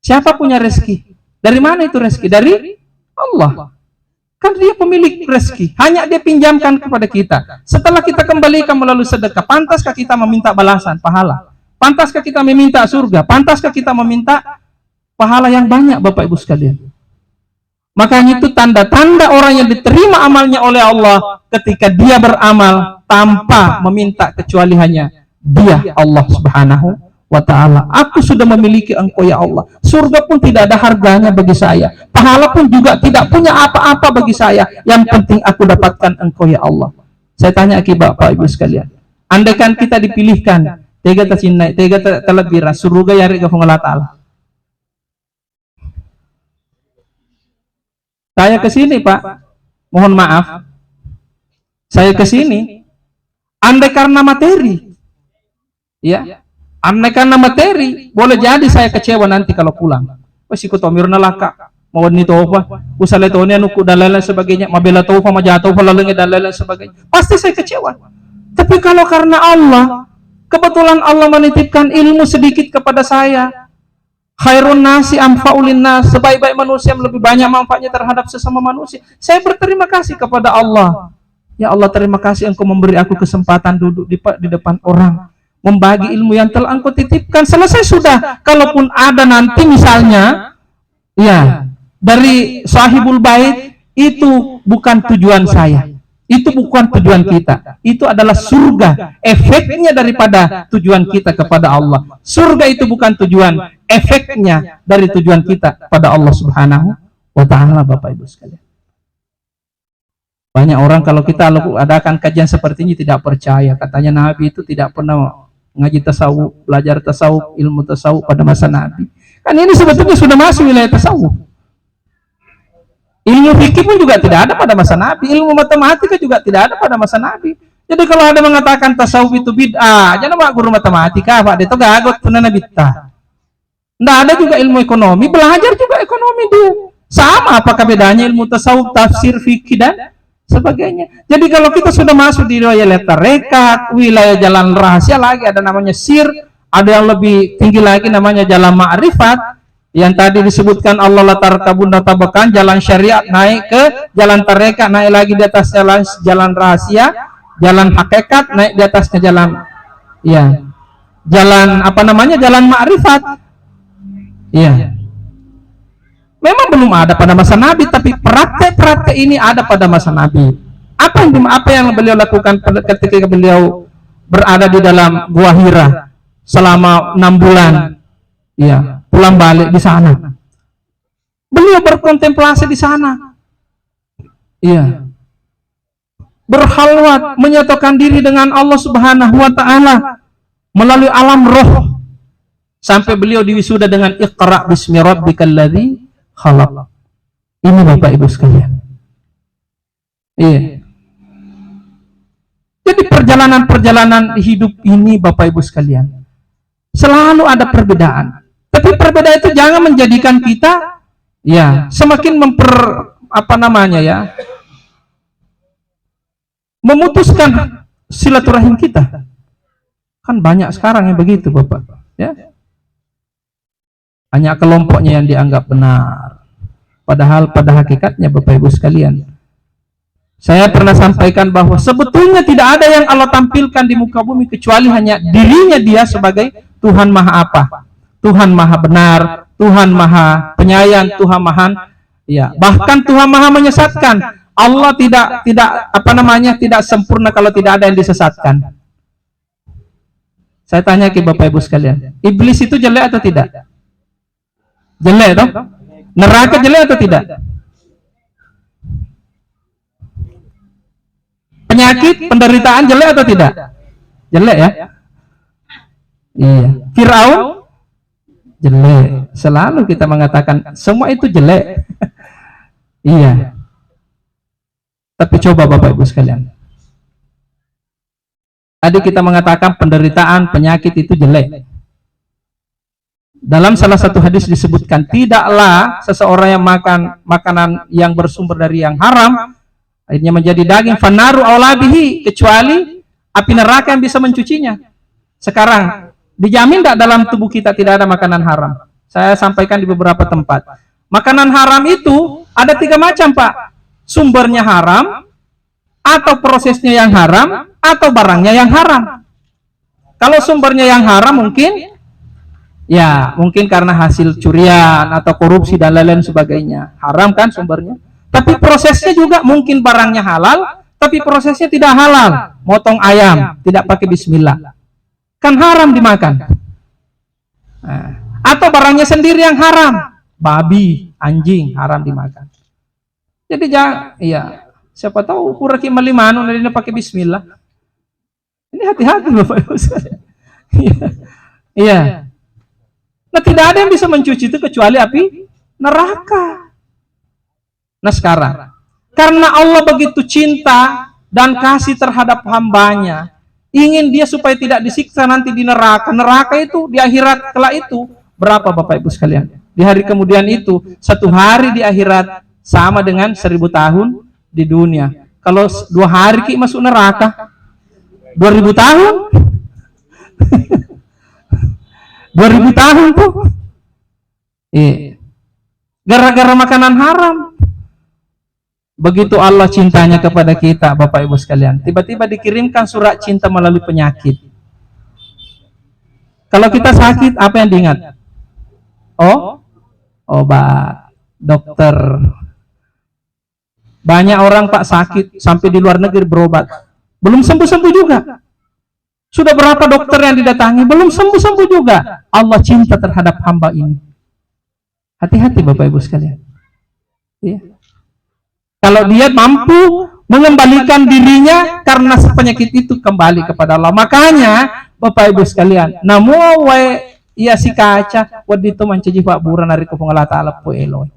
Siapa punya rezeki? Dari mana itu rezeki? Dari Allah. Kan Dia pemilik rezeki, hanya Dia pinjamkan kepada kita. Setelah kita kembalikan melalui sedekah, pantaskah kita meminta balasan, pahala? Pantaskah kita meminta surga? Pantaskah kita meminta pahala yang banyak, Bapak Ibu sekalian? Makanya itu tanda-tanda orang yang diterima amalnya oleh Allah ketika dia beramal tanpa meminta kecuali hanya Dia, Allah Subhanahu wa Ta'ala. Aku sudah memiliki Engkau ya Allah. Surga pun tidak ada harganya bagi saya. Pahala pun juga tidak punya apa-apa bagi saya. Yang penting aku dapatkan Engkau ya Allah. Saya tanya ke Bapak Ibu sekalian, andaikan kita dipilihkan, tega tacinai, tega talabira, surga yari ka Allah Ta'ala. Saya ke sini Pak, mohon maaf, saya ke sini andai karena materi, ya, andai karena materi, boleh jadi saya kecewa nanti kalau pulang. Wes ikut omirna laka, mau nito apa, usale tonya nuku dan lain-lain sebagainya, mabela tofa, majatuh falalenge dan lain-lain sebagainya. Pasti saya kecewa. Tapi kalau karena Allah, kebetulan Allah menitipkan ilmu sedikit kepada saya, khairun nasi amfaulin nas, sebaik-baik manusia yang lebih banyak manfaatnya terhadap sesama manusia. Saya berterima kasih kepada Allah. Ya Allah, terima kasih Engkau memberi aku kesempatan duduk di depan orang, membagi ilmu yang telah Engkau titipkan. Selesai sudah. Kalaupun ada nanti misalnya, ya, dari sahibul bait, itu bukan tujuan saya. Itu bukan tujuan kita. Itu adalah surga. Efeknya daripada tujuan kita kepada Allah. Surga itu bukan tujuan, efeknya dari tujuan kita pada Allah Subhanahu wa Ta'ala, Bapak Ibu sekalian. Banyak orang kalau kita adakan kajian seperti ini tidak percaya. Katanya Nabi itu tidak pernah ngaji tasawuf, belajar tasawuf, ilmu tasawuf pada masa Nabi. Kan ini sebetulnya sudah masuk wilayah tasawuf. Ilmu fikih pun juga tidak ada pada masa Nabi. Ilmu matematika juga tidak ada pada masa Nabi. Jadi kalau ada mengatakan tasawuf itu bid'ah, jangan pak guru matematika, Pak, itu gagot punana bid'ah. Tidak ada juga ilmu ekonomi, belajar juga ekonomi dia. Sama apakah bedanya ilmu tasawuf, tafsir, fikih dan sebagainya. Jadi kalau kita sudah masuk di wilayah tarekat, wilayah jalan rahasia lagi ada namanya sir, ada yang lebih tinggi lagi namanya jalan ma'rifat. Yang tadi disebutkan Allah latar kabun tabakan, jalan syariat naik ke jalan tarekat, naik lagi di atas jalan rahasia, jalan hakikat, naik di atasnya jalan, ya, jalan apa namanya, jalan ma'rifat. Ya, memang belum ada pada masa Nabi, tapi praktek-praktek ini ada pada masa Nabi. Apa yang beliau lakukan ketika beliau berada di dalam Gua Hira selama 6 bulan? Ya, pulang balik di sana. Beliau berkontemplasi di sana. Iya. Berhalwat, menyatukan diri dengan Allah Subhanahu wa taala melalui alam roh. Sampai beliau diwisuda dengan Iqra bismi rabbikal ladzi khalaq. Ini Bapak Ibu sekalian. Iya. Jadi perjalanan-perjalanan hidup ini Bapak Ibu sekalian, selalu ada perbedaan. Tapi perbedaan itu jangan menjadikan kita semakin memutuskan silaturahim kita. Kan banyak sekarang yang begitu Bapak, ya. Hanya kelompoknya yang dianggap benar. Padahal pada hakikatnya Bapak Ibu sekalian, saya pernah sampaikan bahwa sebetulnya tidak ada yang Allah tampilkan di muka bumi kecuali hanya dirinya dia sebagai Tuhan Maha apa? Tuhan Maha benar, Tuhan Maha penyayang, Tuhan Maha bahkan Tuhan Maha menyesatkan. Allah tidak sempurna kalau tidak ada yang disesatkan. Saya tanya ke Bapak Ibu sekalian, iblis itu jelek atau tidak? Jelek toh? Neraka jelek atau tidak? Penyakit, penderitaan jelek atau tidak? Jelek ya? Iya. Firaun jelek. Selalu kita mengatakan semua itu jelek. Iya. Tapi coba Bapak Ibu sekalian, tadi kita mengatakan penderitaan, penyakit itu jelek. Dalam salah satu hadis disebutkan, tidaklah seseorang yang makan makanan yang bersumber dari yang haram, akhirnya menjadi daging, fanaru aulabihi, kecuali api neraka yang bisa mencucinya. Sekarang, dijamin tidak dalam tubuh kita tidak ada makanan haram? Saya sampaikan di beberapa tempat. Makanan haram itu ada 3 macam Pak. Sumbernya haram, atau prosesnya yang haram, atau barangnya yang haram. Kalau sumbernya yang haram mungkin karena hasil curian atau korupsi dan lain-lain sebagainya. Haram kan sumbernya. Tapi prosesnya juga mungkin barangnya halal, tapi prosesnya tidak halal. Motong ayam, tidak pakai bismillah. Kan haram dimakan. Atau barangnya sendiri yang haram. Babi, anjing, haram dimakan. Jadi siapa tahu kuraki malimano na rin pakai bismillah. Ini hati-hati Bapak Ibu sekalian. Iya. Nah, tidak ada yang bisa mencuci itu kecuali api neraka. Nah sekarang, karena Allah begitu cinta dan kasih terhadap hambanya, ingin dia supaya tidak disiksa nanti di neraka. Neraka itu di akhirat kelak itu berapa Bapak Ibu sekalian? Di hari kemudian itu, 1 hari di akhirat sama dengan 1000 tahun di dunia. Kalau 2 hari masuk neraka, 2000 tahun. 2000 tahun tuh. Gara-gara makanan haram. Begitu Allah cintanya kepada kita Bapak Ibu sekalian. Tiba-tiba dikirimkan surat cinta melalui penyakit. Kalau kita sakit, apa yang diingat? Obat, dokter. Banyak orang Pak sakit sampai di luar negeri berobat, belum sembuh-sembuh juga. Sudah berapa dokter yang didatangi, belum sembuh-sembuh juga. Allah cinta terhadap hamba ini. Hati-hati Bapak Ibu sekalian. Kalau dia mampu mengembalikan dirinya karena penyakit itu kembali kepada Allah. Makanya Bapak Ibu sekalian, namu si kaca wadito mancaji Pak Buran dari kupung Allah Ta'ala po Eloy.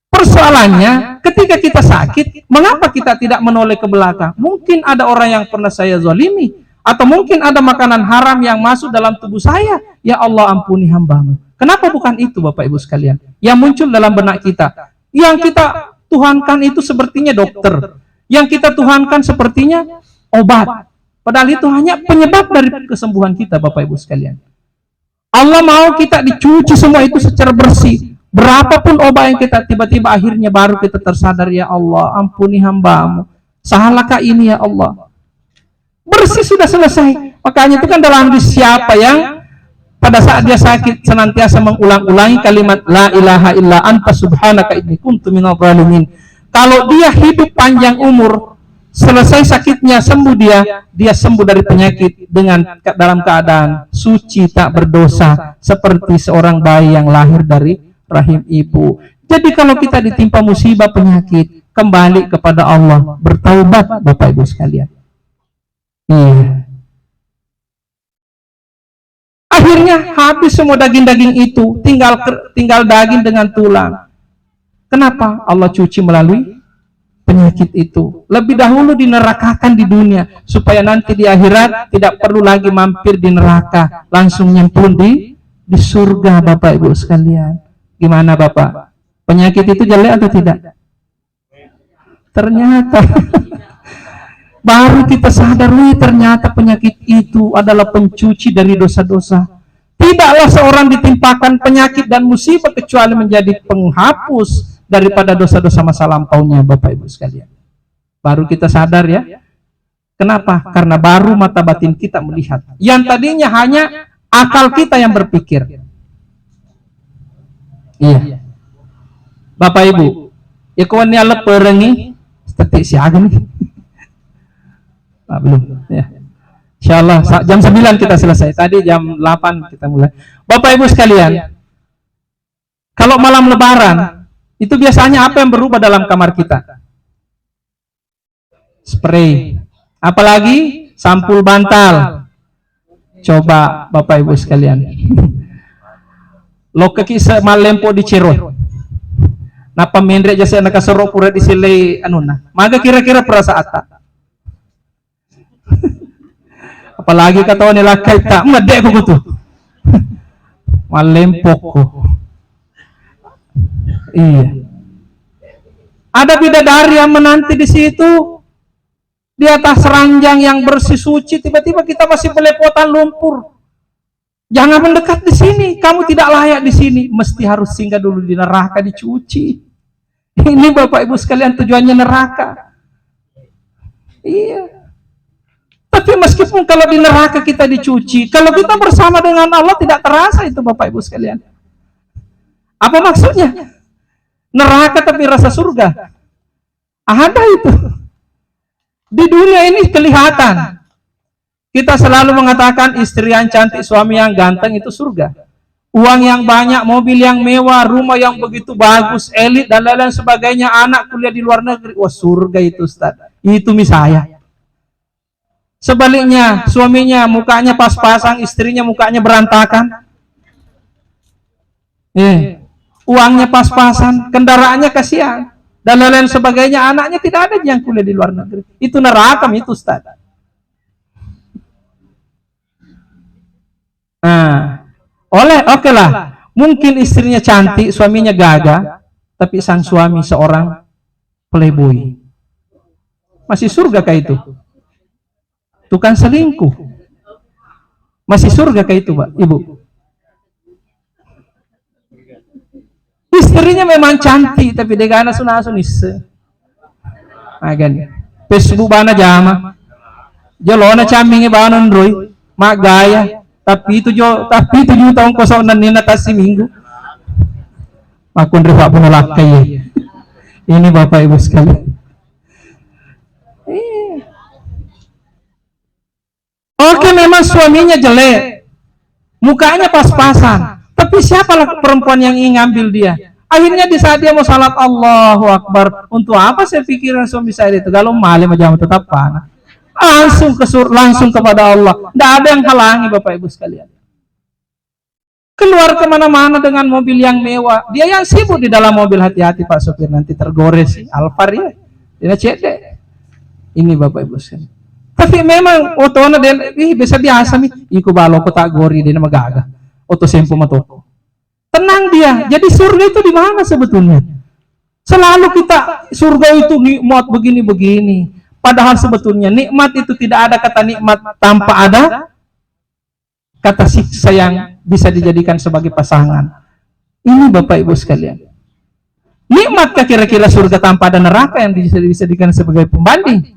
Persoalannya, ketika kita sakit, mengapa kita tidak menoleh ke belakang? Mungkin ada orang yang pernah saya zalimi, atau mungkin ada makanan haram yang masuk dalam tubuh saya. Ya Allah, ampuni hambamu. Kenapa bukan itu Bapak Ibu sekalian? Yang muncul dalam benak kita. Yang kita tuhankan itu sepertinya dokter. Yang kita tuhankan sepertinya obat. Padahal itu hanya penyebab dari kesembuhan kita Bapak Ibu sekalian. Allah mau kita dicuci semua itu secara bersih. Berapapun obat yang kita tiba-tiba akhirnya baru kita tersadar, ya Allah, ampuni hambamu. Salahkah ini ya Allah? Bersih sudah selesai. Makanya itu kan dalam hadis, siapa yang pada saat dia sakit senantiasa mengulang-ulangi kalimat la ilaha illa anta subhanaka inni kuntu minadh dhalimin. Kalau dia hidup panjang umur, selesai sakitnya sembuh dia sembuh dari penyakit dengan dalam keadaan suci, tak berdosa, seperti seorang bayi yang lahir dari rahim ibu. Jadi kalau kita ditimpa musibah penyakit, kembali kepada Allah, bertaubat Bapak Ibu sekalian. Iya. Akhirnya habis semua daging-daging itu, tinggal daging dengan tulang. Kenapa? Allah cuci melalui penyakit itu. Lebih dahulu dinerakakan di dunia, supaya nanti di akhirat tidak perlu lagi mampir di neraka, langsung nyemplung di surga Bapak Ibu sekalian. Gimana Bapak? Penyakit itu jelek atau tidak? Ternyata baru kita sadar, ternyata penyakit itu adalah pencuci dari dosa-dosa. Tidaklah seorang ditimpakan penyakit dan musibah kecuali menjadi penghapus daripada dosa-dosa masa lampaunya Bapak Ibu sekalian. Baru kita sadar ya. Kenapa? Karena baru mata batin kita melihat. Yang tadinya hanya akal kita yang berpikir. Iya. Bapak Ibu, ikawan niala perengi tetik siaga nih. Belum ya. Insyaallah jam 9 kita selesai. Tadi jam 8 kita mulai. Bapak Ibu sekalian, kalau malam lebaran itu biasanya apa yang berubah dalam kamar kita? Spray. Apalagi sampul bantal. Coba Bapak Ibu sekalian. Lo kekisa malempo di Cerot. Napa mendre jasa nakasorok pura di sile anuna. Maga kira-kira perasaan tak? Apalagi kata nila kay tak made ko to. Malempok ko. Iya. Ada bidadari yang menanti di situ di atas ranjang yang bersih suci, tiba-tiba kita masih belepotan lumpur. Jangan mendekat di sini, kamu tidak layak di sini, mesti harus singgah dulu di neraka dicuci. Ini Bapak Ibu sekalian tujuannya neraka. Iya. Tapi meskipun kalau di neraka kita dicuci, kalau kita bersama dengan Allah tidak terasa itu Bapak Ibu sekalian. Apa maksudnya? Neraka tapi rasa surga. Ada itu. Di dunia ini kelihatan. Kita selalu mengatakan istri yang cantik, suami yang ganteng itu surga. Uang yang banyak, mobil yang mewah, rumah yang begitu bagus, elit dan lain-lain sebagainya, anak kuliah di luar negeri. Wah, surga itu Ustaz. Itu misalnya. Sebaliknya, suaminya mukanya pas-pasang, istrinya mukanya berantakan. Uangnya pas-pasan, kendaraannya kasihan, dan lain-lain sebagainya, anaknya tidak ada yang kuliah di luar negeri. Itu neraka itu Ustaz. Nah, oke lah, mungkin istrinya cantik, suaminya gagah, tapi sang suami seorang playboy. Masih surga kah itu? Tukang selingkuh. Masih surga kah itu, Pak, Ibu? Istrinya memang cantik, tapi dia gana sunasunis. Agan. Facebook bana jama. Jalona camingi bana ndroy, mak gaya. Tapi 7 tahun kosong nan nina tasi minggu. Aku ndrefa pun lakai. Ini Bapak Ibu sekalian. Oke, memang suaminya jelek, mukanya pas-pasan, tapi siapalah perempuan yang ingin ngambil dia? Akhirnya di saat dia mau salat Allahu Akbar, untuk apa saya pikiran suami saya itu? Kalau malam aja tetap panas. Langsung kepada Allah. Tidak ada yang halangi Bapak Ibu sekalian. Keluar kemana-mana dengan mobil yang mewah. Dia yang sibuk di dalam mobil, hati-hati Pak sopir, nanti tergores Alphard ya. Dia cedek. Ini Bapak Ibu sekalian. Tapi memang otona dia bisa biasa nih. Iku balo ko tak gori dia magaga. Oto sempo matoko. Tenang dia. Jadi surga itu di mana sebetulnya? Selalu kita surga itu nikmat begini-begini. Padahal sebetulnya nikmat itu tidak ada kata nikmat tanpa ada kata siksa yang bisa dijadikan sebagai pasangan. Ini Bapak Ibu sekalian. Nikmatkah kira-kira surga tanpa ada neraka yang dijadikan sebagai pembanding?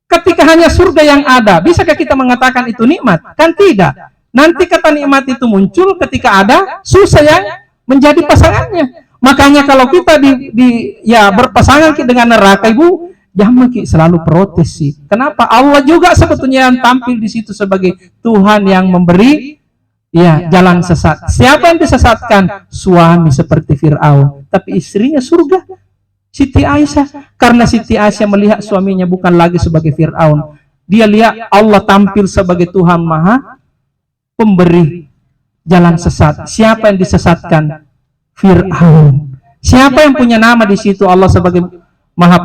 Ketika hanya surga yang ada, bisakah kita mengatakan itu nikmat? Kan tidak. Nanti kata nikmat itu muncul ketika ada susah yang menjadi pasangannya. Makanya kalau kita berpasangan dengan neraka, Ibu, jangan selalu protes sih. Kenapa? Allah juga sebetulnya yang tampil di situ sebagai Tuhan yang memberi jalan sesat. Siapa yang disesatkan? Suami seperti Fir'aun, tapi istrinya surga. Siti Aisyah. Karena Siti Aisyah melihat suaminya bukan lagi sebagai Fir'aun. Dia lihat Allah tampil sebagai Tuhan Maha Pemberi jalan sesat. Siapa yang disesatkan? Fir'aun. Siapa yang punya nama di situ? Allah sebagai Maha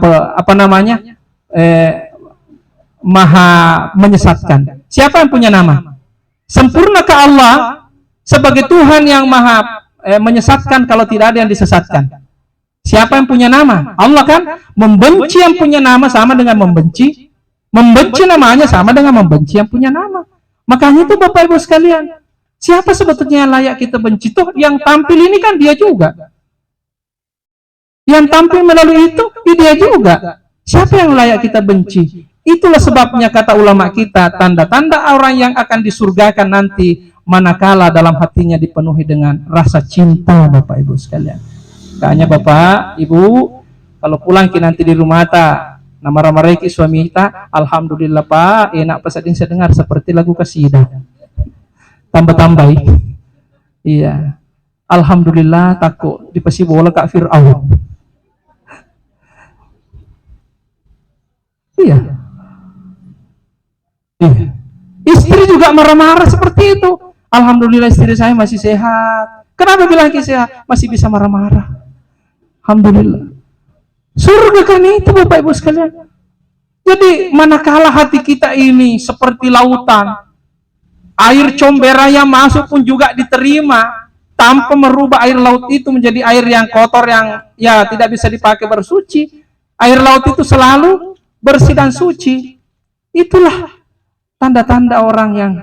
Maha menyesatkan. Siapa yang punya nama? Sempurnakah Allah sebagai Tuhan yang Maha menyesatkan kalau tidak ada yang disesatkan? Siapa yang punya nama? Allah kan. Membenci yang punya nama sama dengan membenci namanya sama dengan membenci yang punya nama. Makanya itu Bapak Ibu sekalian, siapa sebetulnya yang layak kita benci? Tuh yang tampil ini kan dia juga. Yang tampil melalui itu dia juga. Siapa yang layak kita benci? Itulah sebabnya kata ulama kita, tanda-tanda orang yang akan disurgakan nanti manakala dalam hatinya dipenuhi dengan rasa cinta, Bapak Ibu sekalian. Makanya Bapak, Ibu, kalau pulang nanti di rumah nama-nama suami kita, alhamdulillah Pak, enak pas saya dengar seperti lagu kasidah. Tambah-tambah. Iya. Alhamdulillah takut dipasi bola Kak Fir'aun. Iya. Iya. Istri juga marah-marah seperti itu. Alhamdulillah istri saya masih sehat. Kenapa bilang sehat? Masih bisa marah-marah. Alhamdulillah. Surga kan itu Bapak Ibu sekalian. Jadi manakala hati kita ini seperti lautan, air comberan yang masuk pun juga diterima tanpa merubah air laut itu menjadi air yang kotor yang ya tidak bisa dipakai bersuci. Air laut itu selalu bersih dan suci. Itulah tanda-tanda orang yang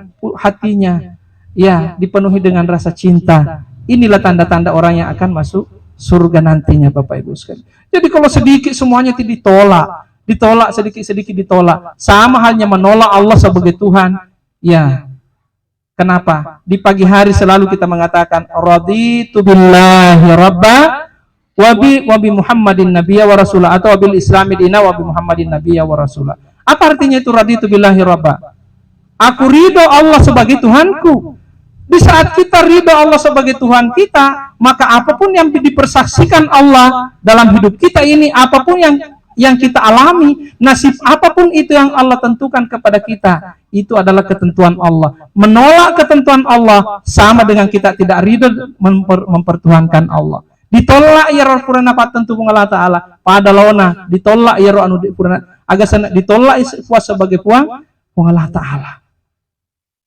hatinya ya dipenuhi dengan rasa cinta. Inilah tanda-tanda orang yang akan masuk surga nantinya Bapak Ibu sekalian. Jadi kalau sedikit semuanya ditolak sedikit-sedikit ditolak. Sama halnya menolak Allah sebagai Tuhan. Ya. Kenapa? Di pagi hari selalu kita mengatakan raditu billahi rabba wa bi Muhammadin nabiyya wa rasulah, atau bil islami dina wa bi Muhammadin nabiyya wa rasulah. Apa artinya itu raditu billahi rabba? Aku ridho Allah sebagai Tuhanku. Di saat kita ridho Allah sebagai Tuhan kita, maka apapun yang dipersaksikan Allah dalam hidup kita ini, apapun yang kita alami, nasib apapun itu yang Allah tentukan kepada kita, itu adalah ketentuan Allah. Menolak ketentuan Allah sama dengan kita tidak ridho mempertuhankan Allah. Ditolak ya roh purana patentu Allah Ta'ala pada lawana, ditolak ya roh anu purana agasana, ditolak puas sebagai puang Allah Ta'ala.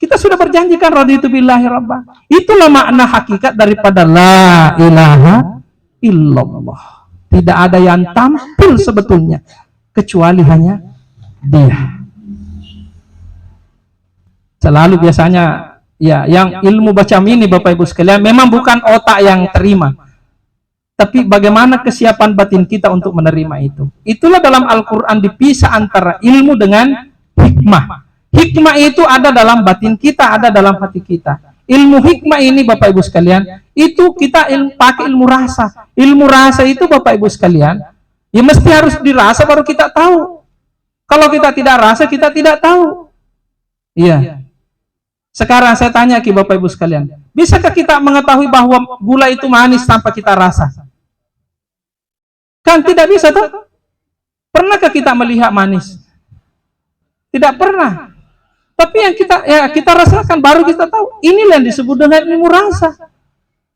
Kita sudah berjanjikan raditu billahi rabba. Itulah makna hakikat daripada la ilaha illallah. Tidak ada yang tampil sebetulnya kecuali hanya Dia. Selalu biasanya ya yang ilmu bacam ini Bapak Ibu sekalian memang bukan otak yang terima. Tapi bagaimana kesiapan batin kita untuk menerima itu. Itulah dalam Al-Qur'an dipisah antara ilmu dengan hikmah. Hikmah itu ada dalam batin kita, ada dalam hati kita. Ilmu hikmah ini Bapak Ibu sekalian, itu kita pakai ilmu rasa. Ilmu rasa itu Bapak Ibu sekalian, ya mesti harus dirasa baru kita tahu. Kalau kita tidak rasa, kita tidak tahu. Iya. Sekarang saya tanya ke Bapak Ibu sekalian, bisakah kita mengetahui bahwa gula itu manis tanpa kita rasa? Kan tidak bisa tuh. Pernahkah kita melihat manis? Tidak pernah. Tapi yang kita rasakan baru kita tahu. Inilah yang disebut dengan ilmu rasa.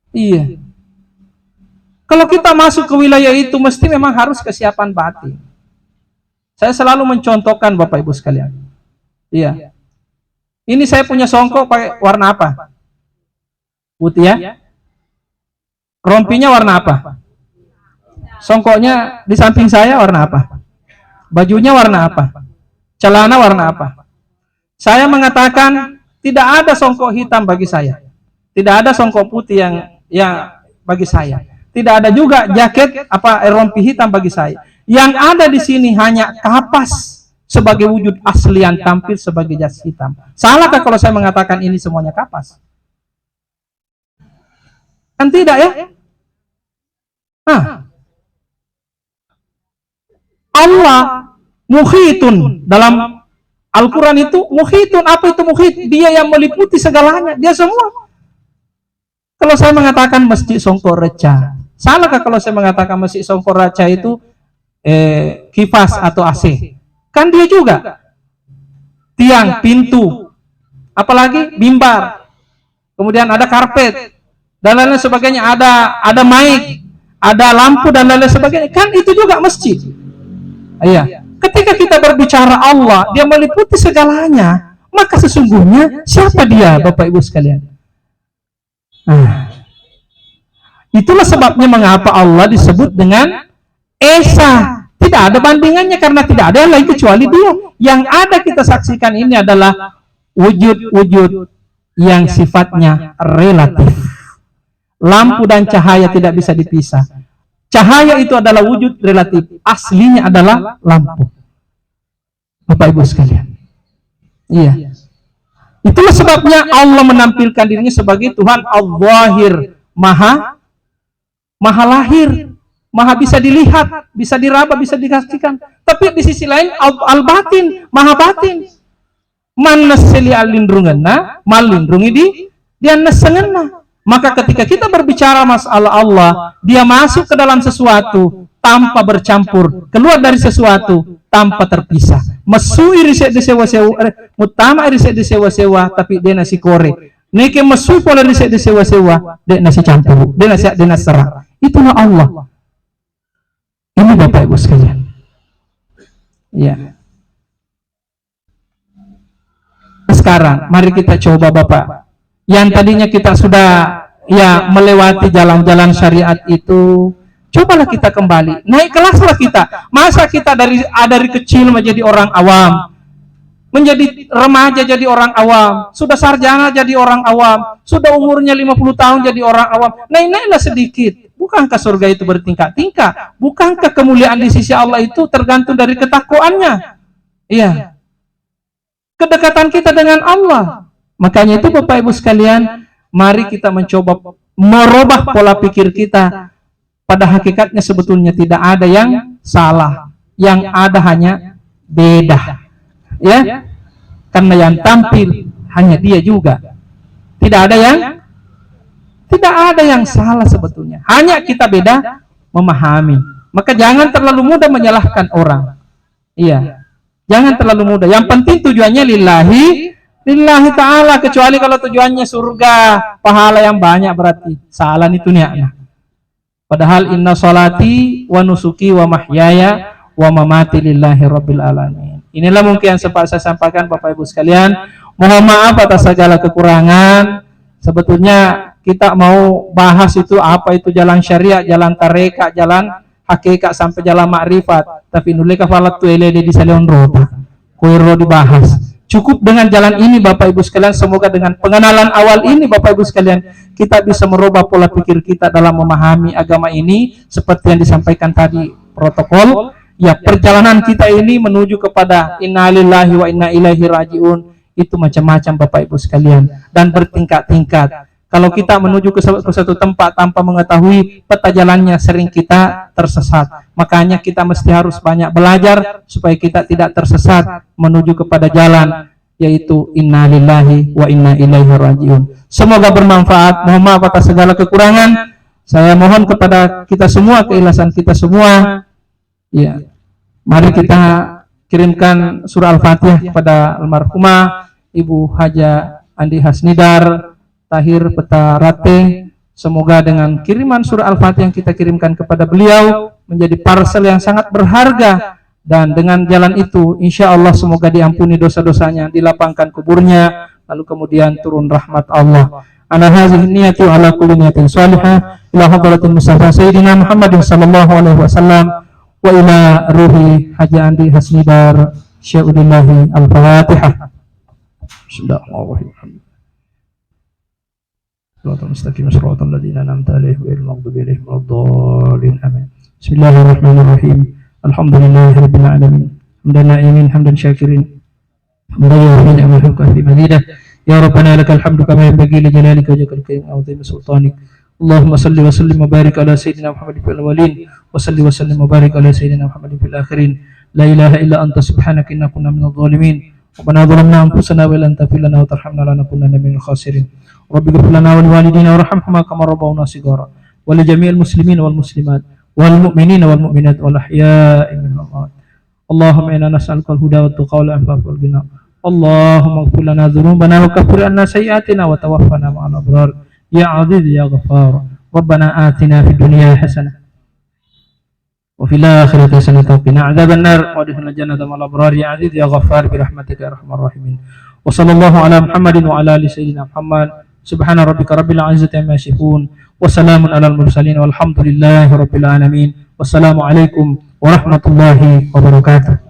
Iya. Kalau kita masuk ke wilayah itu mesti memang harus kesiapan batin. Saya selalu mencontohkan Bapak Ibu sekalian. Iya. Ini saya punya songkok pakai warna apa? Putih ya. Rompinya warna apa? Songkoknya di samping saya warna apa? Bajunya warna apa? Celana warna apa? Saya mengatakan tidak ada songkok hitam bagi saya. Tidak ada songkok putih yang bagi saya. Tidak ada juga jaket rompi hitam bagi saya. Yang ada di sini hanya kapas sebagai wujud asli yang tampil sebagai jas hitam. Salahkah kalau saya mengatakan ini semuanya kapas? Kan tidak ya? Allah muhitun dalam Al-Quran itu muhitun. Apa itu muhit? Dia yang meliputi segalanya. Dia semua. Kalau saya mengatakan masjid Songkok Reca, salahkah kalau saya mengatakan masjid Songkok Reca itu kipas atau AC. Kan dia juga. Tiang, pintu, apalagi mimbar. Kemudian ada karpet dan lain-lain sebagainya, ada mic, ada lampu dan lain-lain sebagainya. Kan itu juga masjid. Iya. Ketika kita berbicara Allah, dia meliputi segalanya. Maka sesungguhnya siapa dia, Bapak Ibu sekalian? Itulah sebabnya mengapa Allah disebut dengan Esa. Tidak ada bandingannya karena tidak ada yang lain kecuali dia. Yang ada kita saksikan ini adalah wujud-wujud yang sifatnya relatif. Lampu dan cahaya tidak bisa dipisah. Cahaya itu adalah wujud relatif. Aslinya adalah lampu. Bapak Ibu sekalian. Iya. Itulah sebabnya Allah menampilkan dirinya sebagai Tuhan Al-Zahir, maha lahir, maha bisa dilihat, bisa diraba, bisa dikastikan. Tapi di sisi lain Al-Batin, maha batin. Man nasili alindrunganna, malindrungi dia nasengena. Maka ketika kita berbicara masalah Allah, dia masuk ke dalam sesuatu tanpa bercampur, keluar dari sesuatu tanpa terpisah. Mesu irisek disewa-sewa, mutama irisek disewa-sewa, tapi dia nasi kore. Neke mesu pola irisek disewa-sewa, dia nasi campur, dia nasi serah. Itulah Allah. Ini Bapak Ibu sekalian. Ya. Sekarang, mari kita coba Bapak. Yang tadinya kita sudah melewati jalan-jalan syariat itu, cobalah kita kembali, naik kelaslah kita. Masa kita dari kecil menjadi orang awam, menjadi remaja jadi orang awam, sudah sarjana jadi orang awam, sudah umurnya 50 tahun jadi orang awam. Naik-naiklah sedikit. Bukankah surga itu bertingkat-tingkat? Bukankah kemuliaan di sisi Allah itu tergantung dari ketakwaannya? Iya. Kedekatan kita dengan Allah. Makanya itu Bapak Ibu sekalian, mari kita mencoba merubah pola pikir kita. Pada hakikatnya sebetulnya tidak ada yang salah, yang ada hanya beda. Ya, karena yang tampil hanya dia juga. Tidak ada yang salah sebetulnya. Hanya kita beda memahami. Maka jangan terlalu mudah menyalahkan orang. Iya. Jangan terlalu mudah. Yang penting tujuannya lillahi ta'ala. Kecuali kalau tujuannya surga, pahala yang banyak berarti salah itu niatnya. Padahal inna sholati wa nusuki wa mahyaya wa mamati lillahi rabbil alamin. Inilah mungkin yang sempat saya sampaikan Bapak Ibu sekalian. Mohon maaf atas segala kekurangan. Sebetulnya kita mau bahas itu apa itu jalan syariat, jalan tarekat, jalan hakikat sampai jalan makrifat. Tapi nulika falat tu elede di salon rota. Kuiro dibahas. Cukup dengan jalan ini Bapak Ibu sekalian. Semoga dengan pengenalan awal ini Bapak Ibu sekalian, kita bisa merubah pola pikir kita dalam memahami agama ini. Seperti yang disampaikan tadi protokol. Ya, perjalanan kita ini menuju kepada innalillahi wa inna ilaihi rajiun. Itu macam-macam Bapak Ibu sekalian. Dan bertingkat-tingkat. Kalau kita menuju ke suatu tempat tanpa mengetahui peta jalannya, sering kita tersesat. Makanya kita mesti harus banyak belajar supaya kita tidak tersesat menuju kepada jalan, yaitu innalillahi wa inna ilaihi rajiun. Semoga bermanfaat. Mohon maaf atas segala kekurangan. Saya mohon kepada kita semua, keikhlasan kita semua. Ya, mari kita kirimkan surah Al-Fatihah kepada almarhumah Ibu Haja Andi Hasnidar Tahir Peta Rate. Semoga dengan kiriman surah Al-Fatihah yang kita kirimkan kepada beliau menjadi parcel yang sangat berharga, dan dengan jalan itu insya Allah semoga diampuni dosa-dosanya, dilapangkan kuburnya, lalu kemudian turun rahmat Allah. Ana hazihi niyatu ala kulli niyatin salihah ila hadratil Mustafa Sayyidina Muhammadin sallallahu alaihi wasallam wa ila ruhi Haji Andi Hasnidar Syai'ulillahi Al-Fatihah. Bismillahirrahmanirrahim. Mustaqim shiratal ladzina an'amta 'alaihim ghairil maghdubi 'alaihim waladdallin. Amin. Bismillahirrahmanirrahim. Alhamdulillahirabbil alamin. Hamdan na'imin hamdan syakirin. Hamdan yu'minu wa yuhibbu mazidah. Ya Rabbana lakal hamdu kama yanbaghi li jalalika wa wajhika al-karim wa 'azimi sultanik. Allahumma salli wa sallim wa barik ala sayyidina Muhammadin fil awwalin wa salli wa sallim wa barik ala sayyidina Muhammadin fil akhirin. La ilaha illa anta subhanaka inna kunna minadh dhalimin. Rabbana zalamna anfusana wa lam taghfir lana wa tarhamna lanakunanna minal khasirin. Rabbi ighfir lana wa liwalidina warhamhuma kama rabbawna shighara wa li jami'il muslimin wal muslimat والمؤمنين والمؤمنات والأحياء منهم الأموات. اللهم إنا نسألك الهدى والتقى والعفاف والغنى. اللهم اغفر لنا ذنوبنا وكفر عنا سيئاتنا وتوفنا مع الأبرار يا عزيز يا غفار. ربنا آتنا في الدنيا حسنة وفي الآخرة حسنة وقنا عذاب النار وادخلنا الجنة مع الأبرار يا عزيز يا غفار برحمتك يا أرحم الراحمين. وصلى الله على محمد وعلى آل سيدنا محمد. سبحان ربك رب العزة عما يصفون وسلام على المرسلين والحمد لله رب العالمين. والسلام عليكم ورحمة الله وبركاته.